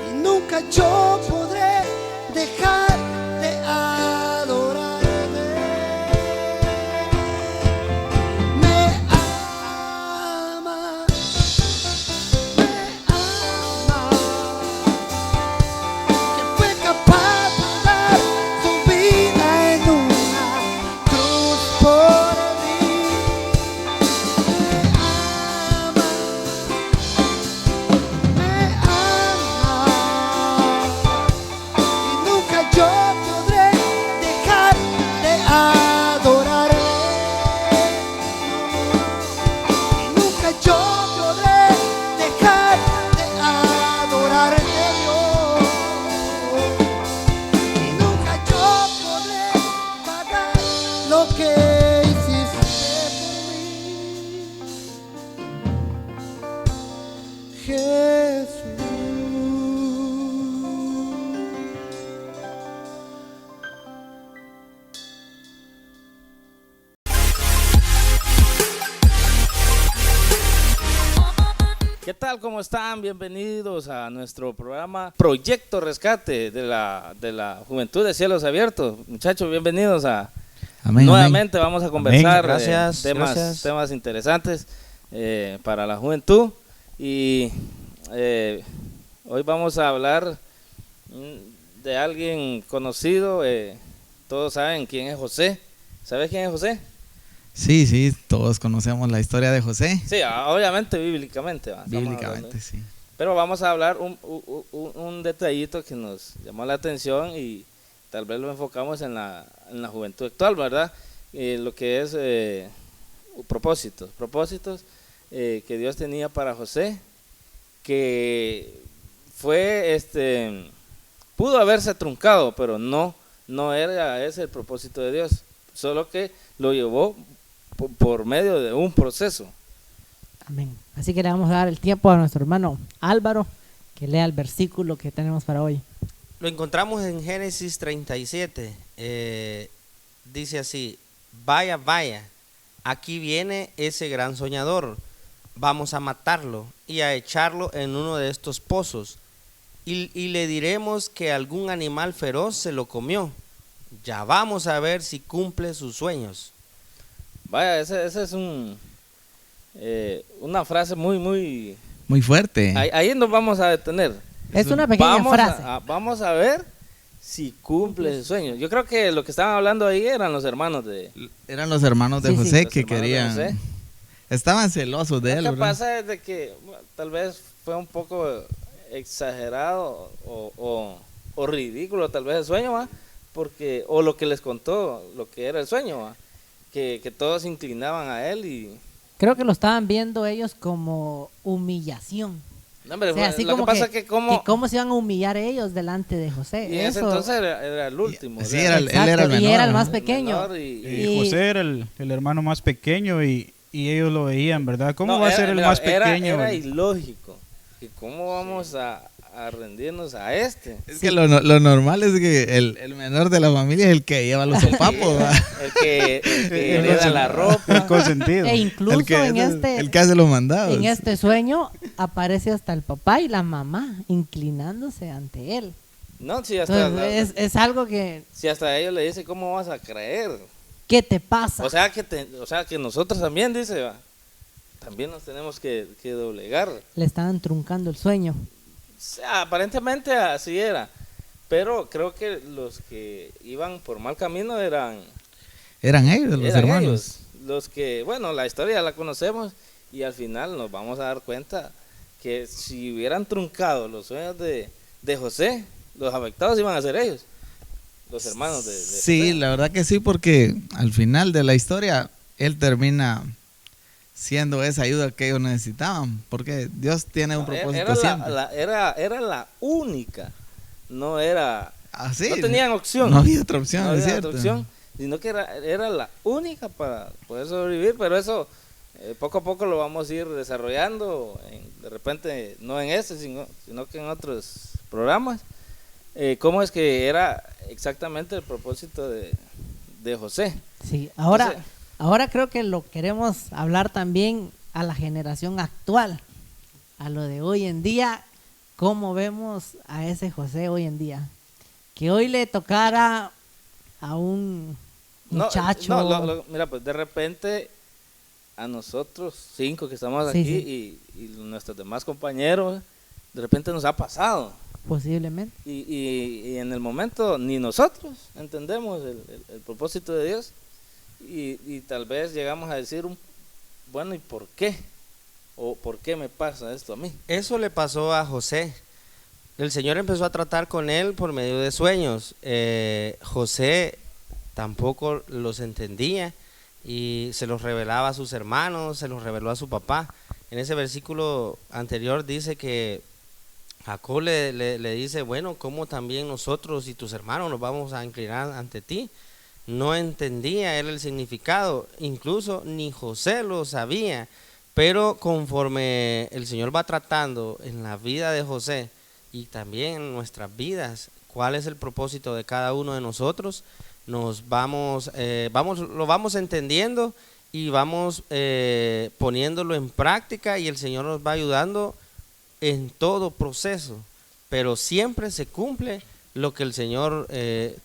Speaker 3: Y nunca yo podré dejar de adorarme. Me ama, que fue capaz de dar su vida en una cruz por mí. Me ama, y nunca yo podré dejar de adorarle. Y nunca yo podré dejar de adorarte, Dios. Y nunca yo podré pagar lo que hiciste por mí, Jesús.
Speaker 4: ¿Qué tal? ¿Cómo están? Bienvenidos a nuestro programa Proyecto Rescate de la Juventud de Cielos Abiertos. Muchachos, bienvenidos a...
Speaker 7: Amén,
Speaker 4: Nuevamente vamos a conversar
Speaker 7: Amén. Gracias, gracias.
Speaker 4: temas interesantes para la juventud. Y hoy vamos a hablar de alguien conocido. Todos saben quién es José. ¿Sabes quién es José?
Speaker 7: Sí, sí, todos conocemos la historia de José.
Speaker 4: Sí, obviamente bíblicamente. ¿Va? Estamos
Speaker 7: Bíblicamente,
Speaker 4: hablando.
Speaker 7: sí.
Speaker 4: Pero vamos a hablar un detallito que nos llamó la atención y tal vez lo enfocamos en la juventud actual, ¿verdad? Lo que es propósitos que Dios tenía para José, que fue, pudo haberse truncado, pero no era ese el propósito de Dios, solo que lo llevó por medio de un proceso.
Speaker 8: Amén. Así que le vamos a dar el tiempo a nuestro hermano Álvaro que lea el versículo que tenemos para hoy.
Speaker 9: Lo encontramos en Génesis 37. Dice así: vaya, vaya, aquí viene ese gran soñador. Vamos a matarlo y a echarlo en uno de estos pozos. Y le diremos que algún animal feroz se lo comió. Ya vamos a ver si cumple sus sueños.
Speaker 4: Vaya, ese es una frase muy
Speaker 7: fuerte.
Speaker 4: Ahí nos vamos a detener.
Speaker 8: Es una pequeña frase.
Speaker 4: Vamos a ver si cumple sus sueños. Yo creo que lo que estaban hablando ahí eran los hermanos de...
Speaker 7: Eran los hermanos de José que
Speaker 4: los hermanos
Speaker 7: querían...
Speaker 4: de José.
Speaker 7: Estaban celosos de él,
Speaker 4: Lo que
Speaker 7: ¿verdad?
Speaker 4: pasa es de que tal vez fue un poco exagerado o ridículo tal vez el sueño, ¿va? Porque, o lo que les contó, lo que era el sueño, ¿va? Que todos se inclinaban a él y...
Speaker 8: Creo que lo estaban viendo ellos como humillación.
Speaker 9: No, hombre,
Speaker 8: O sea, así
Speaker 9: lo que
Speaker 8: como
Speaker 9: pasa es que como...
Speaker 8: que cómo se iban a humillar ellos delante de José.
Speaker 9: Y en ese
Speaker 8: Eso-
Speaker 9: entonces era el último.
Speaker 7: Sí,
Speaker 9: ¿verdad?
Speaker 7: él era el
Speaker 8: Exacto, y
Speaker 7: menor,
Speaker 8: era el más
Speaker 7: ¿no?
Speaker 8: pequeño.
Speaker 9: Menor
Speaker 8: Y-
Speaker 10: José era el hermano más pequeño y ellos lo veían, ¿verdad? ¿Cómo
Speaker 9: No,
Speaker 10: va a
Speaker 9: era-
Speaker 10: ser el
Speaker 9: mira,
Speaker 10: más pequeño?
Speaker 9: Era ilógico. ¿Y cómo vamos a rendirnos a este?
Speaker 7: Es que lo normal es que el menor de la familia es el que lleva los sopapos, ¿va?
Speaker 9: El que hereda la ropa.
Speaker 10: El consentido.
Speaker 8: E incluso
Speaker 7: el que,
Speaker 8: en
Speaker 7: el que hace los mandados.
Speaker 8: en este sueño aparece hasta el papá y la mamá inclinándose ante él.
Speaker 9: No, si hasta,
Speaker 8: Entonces, es algo que,
Speaker 9: si hasta ellos le dicen, ¿cómo vas a creer?
Speaker 8: ¿qué te pasa?
Speaker 9: O sea que nosotros también, dice, va, también nos tenemos que doblegar.
Speaker 8: Le estaban truncando el sueño.
Speaker 9: O sea, aparentemente así era. Pero creo que los que iban por mal camino eran
Speaker 7: Eran los hermanos.
Speaker 9: ellos. Los que, bueno, la historia la conocemos y al final nos vamos a dar cuenta que si hubieran truncado los sueños de José, los afectados iban a ser ellos, los hermanos de
Speaker 7: Sí,
Speaker 9: José.
Speaker 7: la verdad que sí, porque al final de la historia, él termina siendo esa ayuda que ellos necesitaban, porque Dios tiene un propósito
Speaker 9: Era
Speaker 7: siempre.
Speaker 9: era la única, no era,
Speaker 7: Así,
Speaker 9: no tenían opción.
Speaker 7: No había otra opción,
Speaker 9: No
Speaker 7: es
Speaker 9: había
Speaker 7: cierto.
Speaker 9: otra opción, sino que era la única para poder sobrevivir, pero eso poco a poco lo vamos a ir desarrollando, de repente no en este, sino que en otros programas, cómo es que era exactamente el propósito de José.
Speaker 8: Sí, ahora,
Speaker 9: Entonces-
Speaker 8: ahora creo que lo queremos hablar también a la generación actual, a lo de hoy en día, cómo vemos a ese José hoy en día. Que hoy le tocara a un muchacho.
Speaker 9: Mira, pues de repente a nosotros 5 que estamos
Speaker 8: Sí,
Speaker 9: aquí y nuestros demás compañeros, de repente nos ha pasado.
Speaker 8: Posiblemente.
Speaker 9: Y en el momento ni nosotros entendemos el propósito de Dios y tal vez llegamos a decir, bueno, ¿y por qué? ¿O por qué me pasa esto a mí? Eso le pasó a José. El Señor empezó a tratar con él por medio de sueños. José tampoco los entendía y se los revelaba a sus hermanos, se los reveló a su papá. En ese versículo anterior dice que Jacob le dice, bueno, ¿cómo también nosotros y tus hermanos nos vamos a inclinar ante ti? No entendía él el significado, incluso ni José lo sabía, pero conforme el Señor va tratando en la vida de José y también en nuestras vidas, cuál es el propósito de cada uno de nosotros, lo vamos entendiendo y vamos poniéndolo en práctica y el Señor nos va ayudando en todo proceso, pero siempre se cumple lo que el Señor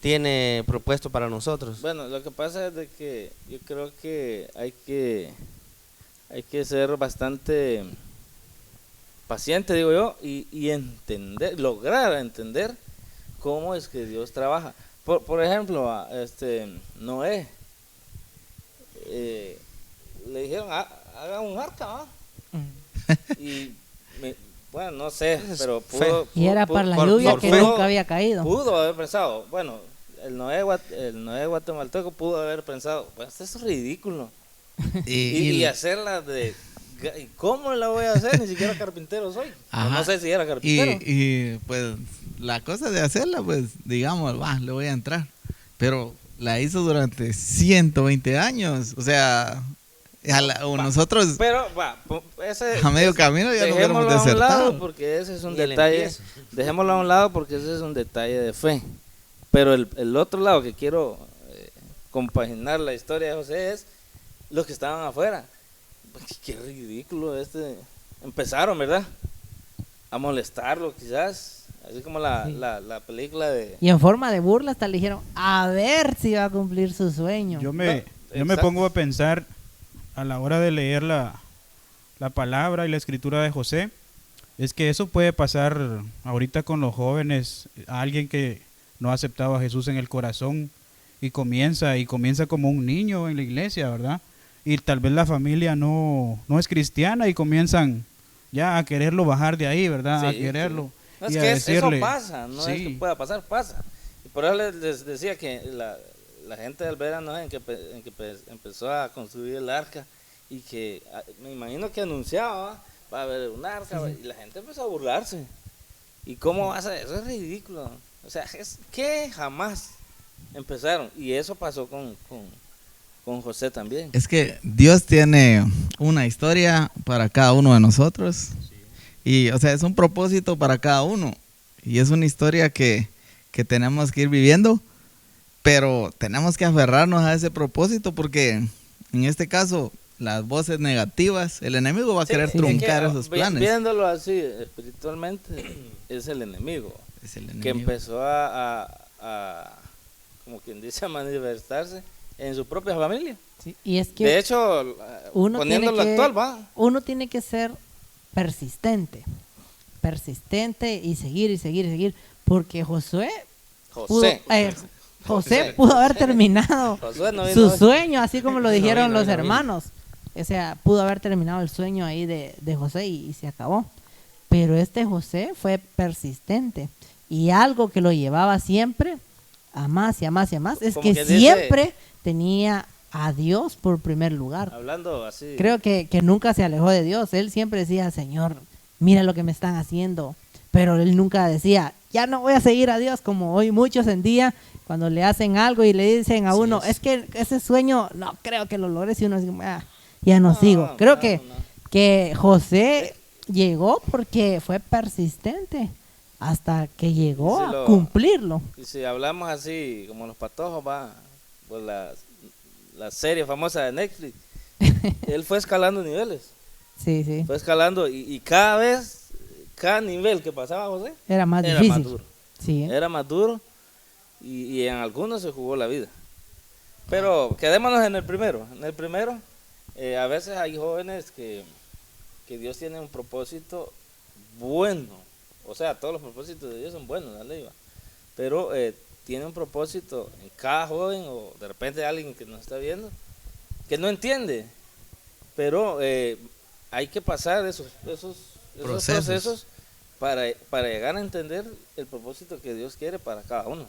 Speaker 9: tiene propuesto para nosotros. Bueno, lo que pasa es de que yo creo que hay que ser bastante paciente, digo yo, y entender, lograr entender cómo es que Dios trabaja. Por ejemplo, a Noé, le dijeron, haga un arca, ¿va? Y bueno, no sé, pero pudo.
Speaker 8: Y era para la lluvia que nunca había caído.
Speaker 9: Pudo haber pensado, bueno, el Noé guatemalteco pudo haber pensado, pues esto es ridículo. Y hacerla de. ¿Cómo la voy a hacer? Ni siquiera carpintero soy. No sé si era carpintero.
Speaker 7: Y pues la cosa de hacerla, pues digamos, le voy a entrar. Pero la hizo durante 120 años. O sea, nosotros
Speaker 9: pero
Speaker 7: a medio camino ya lo hubiéramos desertado.
Speaker 9: Porque ese es un detalle. Dejémoslo a un lado porque ese es un detalle de fe. Pero el otro lado que quiero compaginar la historia de José es los que estaban afuera. Qué ridículo empezaron, ¿verdad? A molestarlo quizás, así como la película de...
Speaker 8: Y en forma de burla hasta le dijeron, a ver si va a cumplir su sueño.
Speaker 10: Yo me pongo a pensar a la hora de leer la palabra y la escritura de José, es que eso puede pasar ahorita con los jóvenes, a alguien que no ha aceptado a Jesús en el corazón y comienza como un niño en la iglesia, ¿verdad? Y tal vez la familia no es cristiana y comienzan ya a quererlo bajar de ahí, ¿verdad?
Speaker 9: Sí,
Speaker 10: a quererlo.
Speaker 9: Sí. No, es
Speaker 10: y
Speaker 9: que
Speaker 10: a decirle,
Speaker 9: eso pasa, no es que pueda pasar, pasa. Y por eso les decía que la gente de Alvera, ¿no? en que empezó a construir el arca y que me imagino que anunciaba,
Speaker 11: va a haber un arca, y la gente empezó a burlarse. ¿Y cómo vas a eso? Es ridículo. O sea, es que jamás empezaron. Y eso pasó con José también.
Speaker 7: Es que Dios tiene una historia para cada uno de nosotros. Y, o sea, es un propósito para cada uno. Y es una historia que tenemos que ir viviendo. Pero tenemos que aferrarnos a ese propósito porque en este caso las voces negativas, el enemigo va a querer truncar esos planes.
Speaker 11: Viéndolo así espiritualmente, es el enemigo.
Speaker 7: Es el enemigo.
Speaker 11: Que empezó a como quien dice, a manifestarse en su propia familia.
Speaker 8: Sí, y es que
Speaker 11: de hecho, poniéndolo actual,
Speaker 8: uno tiene que ser persistente y seguir, porque José pudo haber terminado su sueño, así como lo dijeron los hermanos. O sea, pudo haber terminado el sueño ahí de José y se acabó. Pero este José fue persistente. Y algo que lo llevaba siempre a más y a más y a más es que siempre tenía a Dios por primer lugar.
Speaker 11: Hablando así.
Speaker 8: Creo que nunca se alejó de Dios. Él siempre decía, Señor, mira lo que me están haciendo. Pero él nunca decía, ya no voy a seguir a Dios, como hoy muchos en día, cuando le hacen algo y le dicen a uno, es que ese sueño no creo que lo logres, y uno dice, ya no sigo. Creo que José llegó porque fue persistente hasta que llegó a cumplirlo.
Speaker 11: Y si hablamos así, como los patojos, pues la serie famosa de Netflix, él fue escalando niveles.
Speaker 8: Sí.
Speaker 11: Fue escalando y cada nivel que pasaba José
Speaker 8: era más difícil.
Speaker 11: Más duro.
Speaker 8: Sí.
Speaker 11: Era más duro y en algunos se jugó la vida. Pero quedémonos en el primero. En el primero, a veces hay jóvenes que Dios tiene un propósito bueno. O sea, todos los propósitos de Dios son buenos, dale, pero tiene un propósito en cada joven, o de repente alguien que nos está viendo, que no entiende. Pero hay que pasar esos procesos para llegar a entender el propósito que Dios quiere para cada uno.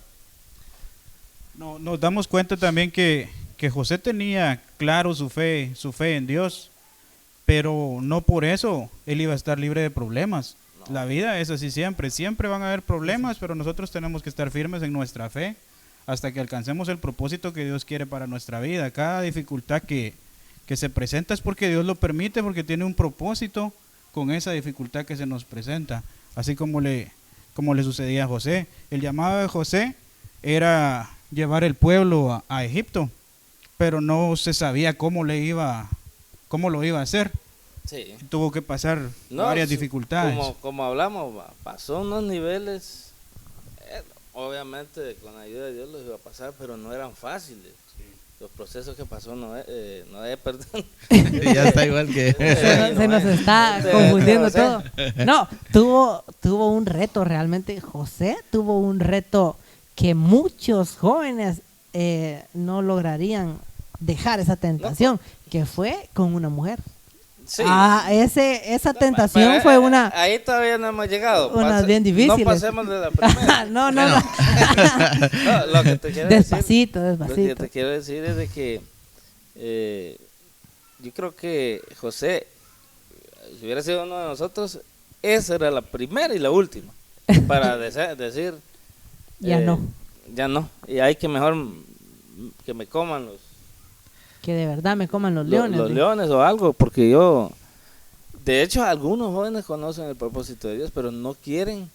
Speaker 10: No, nos damos cuenta también que José tenía claro su fe en Dios, pero no por eso él iba a estar libre de problemas. No. La vida es así siempre van a haber problemas, pero nosotros tenemos que estar firmes en nuestra fe hasta que alcancemos el propósito que Dios quiere para nuestra vida. Cada dificultad que se presenta es porque Dios lo permite, porque tiene un propósito con esa dificultad que se nos presenta, así como le sucedía a José. El llamado de José era llevar el pueblo a Egipto, pero no se sabía cómo lo iba a hacer.
Speaker 11: Sí.
Speaker 10: Tuvo que pasar varias dificultades.
Speaker 11: Como hablamos, pasó unos niveles, obviamente con la ayuda de Dios los iba a pasar, pero no eran fáciles. Sí. Los procesos que pasó perdón.
Speaker 7: Ya está igual que...
Speaker 8: se nos está confundiendo todo. No, tuvo un reto realmente. José tuvo un reto que muchos jóvenes no lograrían dejar esa tentación, que fue con una mujer.
Speaker 11: Sí.
Speaker 8: Esa tentación fue una...
Speaker 11: Ahí todavía no hemos llegado.
Speaker 8: Unas bien difíciles.
Speaker 11: No pasemos de la primera.
Speaker 8: No.
Speaker 11: Lo que te quiero
Speaker 8: despacito.
Speaker 11: Lo que te quiero decir es de que yo creo que José, si hubiera sido uno de nosotros, esa era la primera y la última. Para decir...
Speaker 8: Ya
Speaker 11: no. Y hay que mejor que me coman
Speaker 8: que de verdad me coman los leones.
Speaker 11: Los leones o algo, porque de hecho algunos jóvenes conocen el propósito de Dios, pero no quieren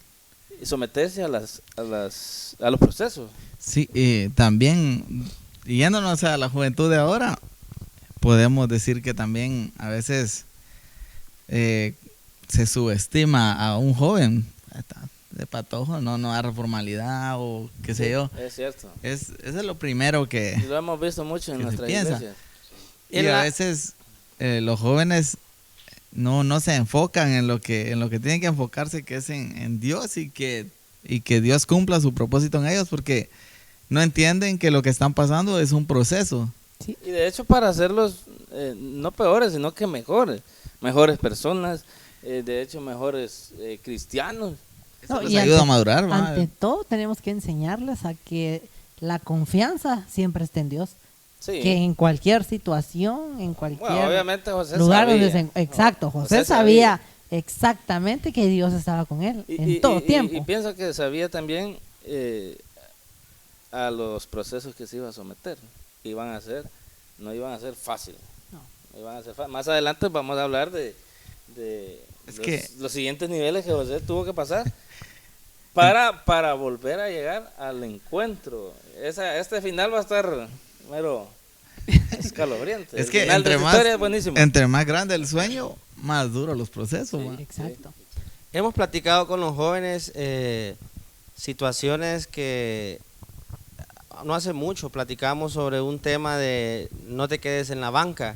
Speaker 11: someterse a los procesos.
Speaker 7: Sí, también yéndonos a la juventud de ahora, podemos decir que también a veces se subestima a un joven de patojo, no agarra formalidad o qué sé yo.
Speaker 11: Es cierto.
Speaker 7: Eso es lo primero que...
Speaker 11: Y lo hemos visto mucho en nuestra iglesia.
Speaker 7: Y a veces los jóvenes no se enfocan en lo que tienen que enfocarse, que es en Dios, y que Dios cumpla su propósito en ellos, porque no entienden que lo que están pasando es un proceso.
Speaker 11: Sí. Y de hecho, para hacerlos no peores, sino que mejores personas, de hecho mejores cristianos.
Speaker 7: Eso les ayuda a madurar.
Speaker 8: Ante todo tenemos que enseñarles a que la confianza siempre está en Dios.
Speaker 11: Sí.
Speaker 8: Que en cualquier situación, en cualquier
Speaker 11: obviamente José
Speaker 8: lugar
Speaker 11: sabía.
Speaker 8: donde José sabía exactamente que Dios estaba con él en todo tiempo.
Speaker 11: Y pienso que sabía también a los procesos que se iba a someter. No iban a ser fáciles. No iban a ser Más adelante vamos a hablar de los siguientes niveles que José tuvo que pasar para volver a llegar al encuentro. Este final va a estar mero escalofriante.
Speaker 7: Es que entre más grande el sueño, más duro los procesos.
Speaker 8: Sí, exacto.
Speaker 9: Hemos platicado con los jóvenes situaciones que no hace mucho platicamos sobre un tema de no te quedes en la banca.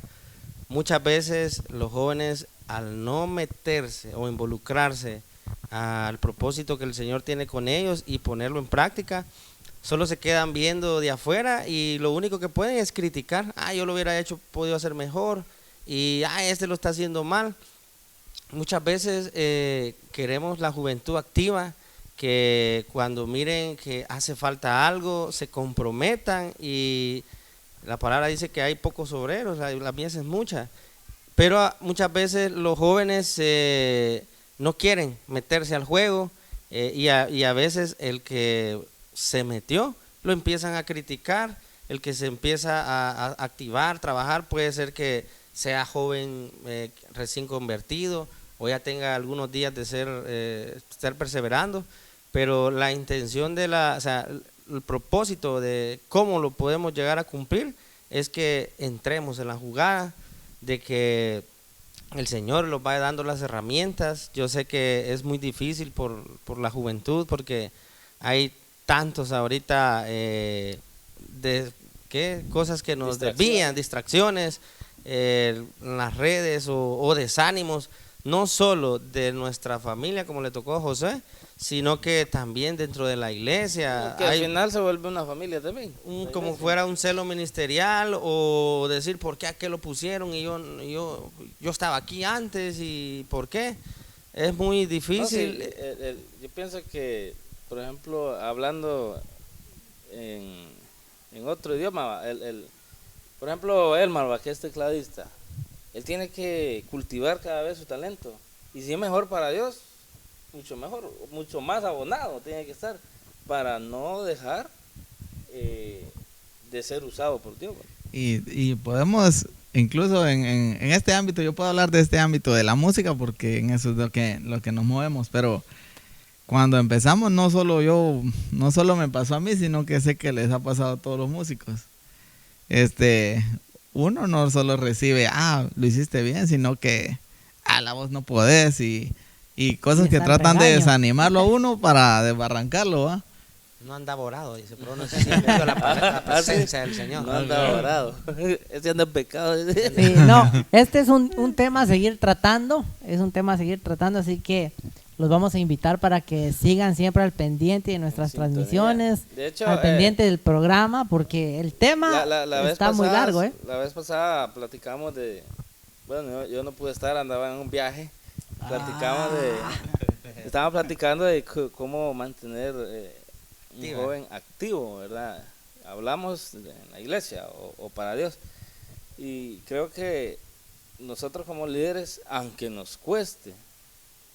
Speaker 9: Muchas veces los jóvenes, al no meterse o involucrarse al propósito que el Señor tiene con ellos y ponerlo en práctica, solo se quedan viendo de afuera y lo único que pueden es criticar. Yo lo hubiera podido hacer mejor, y este lo está haciendo mal. Muchas veces queremos la juventud activa, que cuando miren que hace falta algo, se comprometan, y la palabra dice que hay pocos obreros, la mies es mucha, pero muchas veces los jóvenes no quieren meterse al juego, y a veces el que se metió lo empiezan a criticar, el que se empieza a activar, trabajar, puede ser que sea joven recién convertido o ya tenga algunos días de estar perseverando, pero la intención el propósito de cómo lo podemos llegar a cumplir es que entremos en la jugada, de que el Señor nos vaya dando las herramientas. Yo sé que es muy difícil por la juventud, porque hay tantos ahorita cosas que nos desvían, distracciones, en las redes o desánimos, no solo de nuestra familia como le tocó a José, sino que también dentro de la iglesia.
Speaker 11: Que al final se vuelve una familia también.
Speaker 9: Como fuera un celo ministerial, o decir por qué a qué lo pusieron y yo estaba aquí antes y por qué. Es muy difícil.
Speaker 11: No, sí, yo pienso que, por ejemplo, hablando en otro idioma, por ejemplo, Elmar, que es tecladista, él tiene que cultivar cada vez su talento. Y si es mejor para Dios, mucho mejor, mucho más abonado tiene que estar, para no dejar de ser usado por Dios.
Speaker 7: Y podemos, incluso en este ámbito, yo puedo hablar de este ámbito de la música, porque en eso es lo que nos movemos, pero cuando empezamos, no solo me pasó a mí, sino que sé que les ha pasado a todos los músicos. Uno no solo recibe, lo hiciste bien, sino que la voz no podés, y cosas que tratan de desanimarlo a uno para desbarrancarlo, ¿va?
Speaker 9: No anda borado, dice, pero no sé si entendió la presencia del Señor.
Speaker 11: No anda borado, ese anda en pecado.
Speaker 8: Sí, no, este es un tema a seguir tratando, así que los vamos a invitar para que sigan siempre al pendiente de nuestras transmisiones,
Speaker 11: de hecho,
Speaker 8: al pendiente del programa, porque el tema está muy largo.
Speaker 11: La vez pasada platicamos yo no pude estar, andaba en un viaje, estábamos platicando de cómo mantener un joven activo, ¿verdad? Hablamos en la iglesia o para Dios, y creo que nosotros como líderes, aunque nos cueste,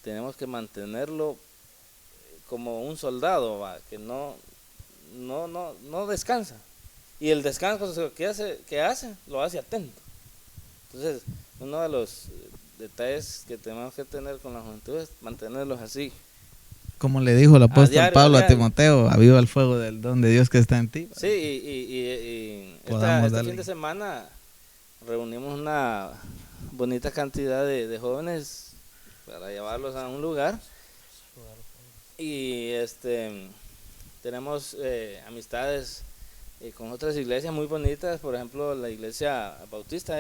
Speaker 11: tenemos que mantenerlo como un soldado, que no descansa, y el descanso que hace lo hace atento. Entonces, uno de los detalles que tenemos que tener con la juventud es mantenerlos así.
Speaker 7: Como le dijo el apóstol Pablo a Timoteo, aviva el fuego del don de Dios que está en ti.
Speaker 11: Sí, y este fin de semana reunimos una bonita cantidad de jóvenes para llevarlos a un lugar, y tenemos amistades con otras iglesias muy bonitas, por ejemplo la iglesia bautista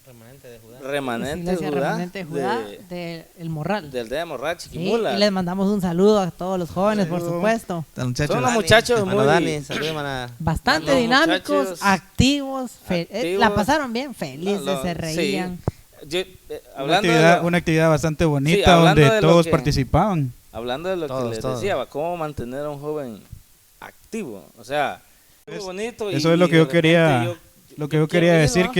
Speaker 11: Remanente de Judá
Speaker 8: de El Morral,
Speaker 11: del de Morral, Chiquimula.
Speaker 8: Sí, y les mandamos un saludo a todos los jóvenes, por supuesto.
Speaker 11: Son los muchachos
Speaker 8: bastante dinámicos, activos, la pasaron bien, felices, se reían.
Speaker 11: Sí.
Speaker 10: Una actividad bastante bonita, donde todos participaban.
Speaker 11: Hablando de lo que les decía, cómo mantener a un joven activo, o sea, muy bonito.
Speaker 10: Eso es lo que yo quería decir,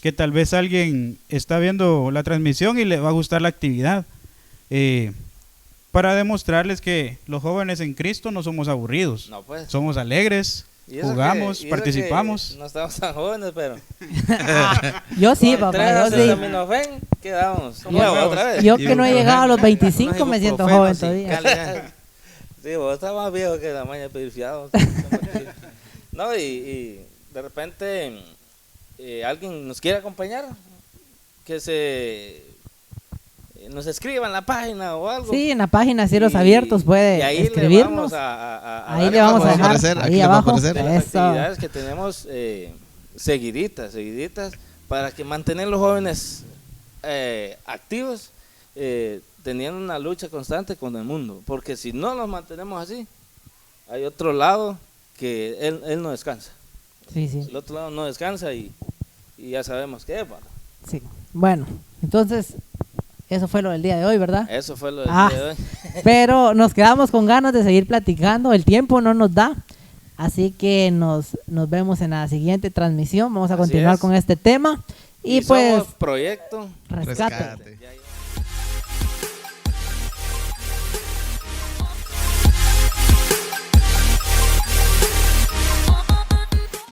Speaker 10: que tal vez alguien está viendo la transmisión y le va a gustar la actividad. Para demostrarles que los jóvenes en Cristo no somos aburridos,
Speaker 11: No, pues.
Speaker 10: somos alegres,
Speaker 11: Y eso
Speaker 10: jugamos,
Speaker 11: y eso
Speaker 10: participamos.
Speaker 11: que no estamos tan jóvenes, pero.
Speaker 8: Yo sí,
Speaker 11: con
Speaker 8: papá,
Speaker 11: tres
Speaker 8: yo sí.
Speaker 11: acetaminofén, quedamos nuevos otra vez.
Speaker 8: Yo que no he llegado a los 25 me siento joven todavía.
Speaker 11: Sí, vos estás más viejo que la maña de pedir fiado. No, y de repente alguien nos quiere acompañar, que nos escriba en la página o algo.
Speaker 8: Sí, en la página Cielos Abiertos puede
Speaker 11: y ahí
Speaker 8: escribirnos.
Speaker 11: Ahí
Speaker 8: le vamos a dejar,
Speaker 7: aparecer,
Speaker 8: ahí
Speaker 7: aquí le va a
Speaker 8: abajo.
Speaker 7: aparecer.
Speaker 11: las
Speaker 8: Eso.
Speaker 11: actividades que tenemos seguiditas, para que mantener los jóvenes activos, teniendo una lucha constante con el mundo, porque si no los mantenemos así, hay otro lado que él no descansa.
Speaker 8: Sí, sí.
Speaker 11: El otro lado no descansa y ya sabemos qué es, bueno.
Speaker 8: Sí. Bueno, entonces, eso fue lo del día de hoy, ¿verdad?
Speaker 11: Eso fue lo del
Speaker 8: Ah,
Speaker 11: día de hoy.
Speaker 8: Pero nos quedamos con ganas de seguir platicando, el tiempo no nos da, así que nos vemos en la siguiente transmisión, vamos a
Speaker 11: Así
Speaker 8: continuar
Speaker 11: es.
Speaker 8: con este tema y pues
Speaker 11: somos Proyecto
Speaker 8: rescate.
Speaker 7: Rescate.
Speaker 11: Ya, ya.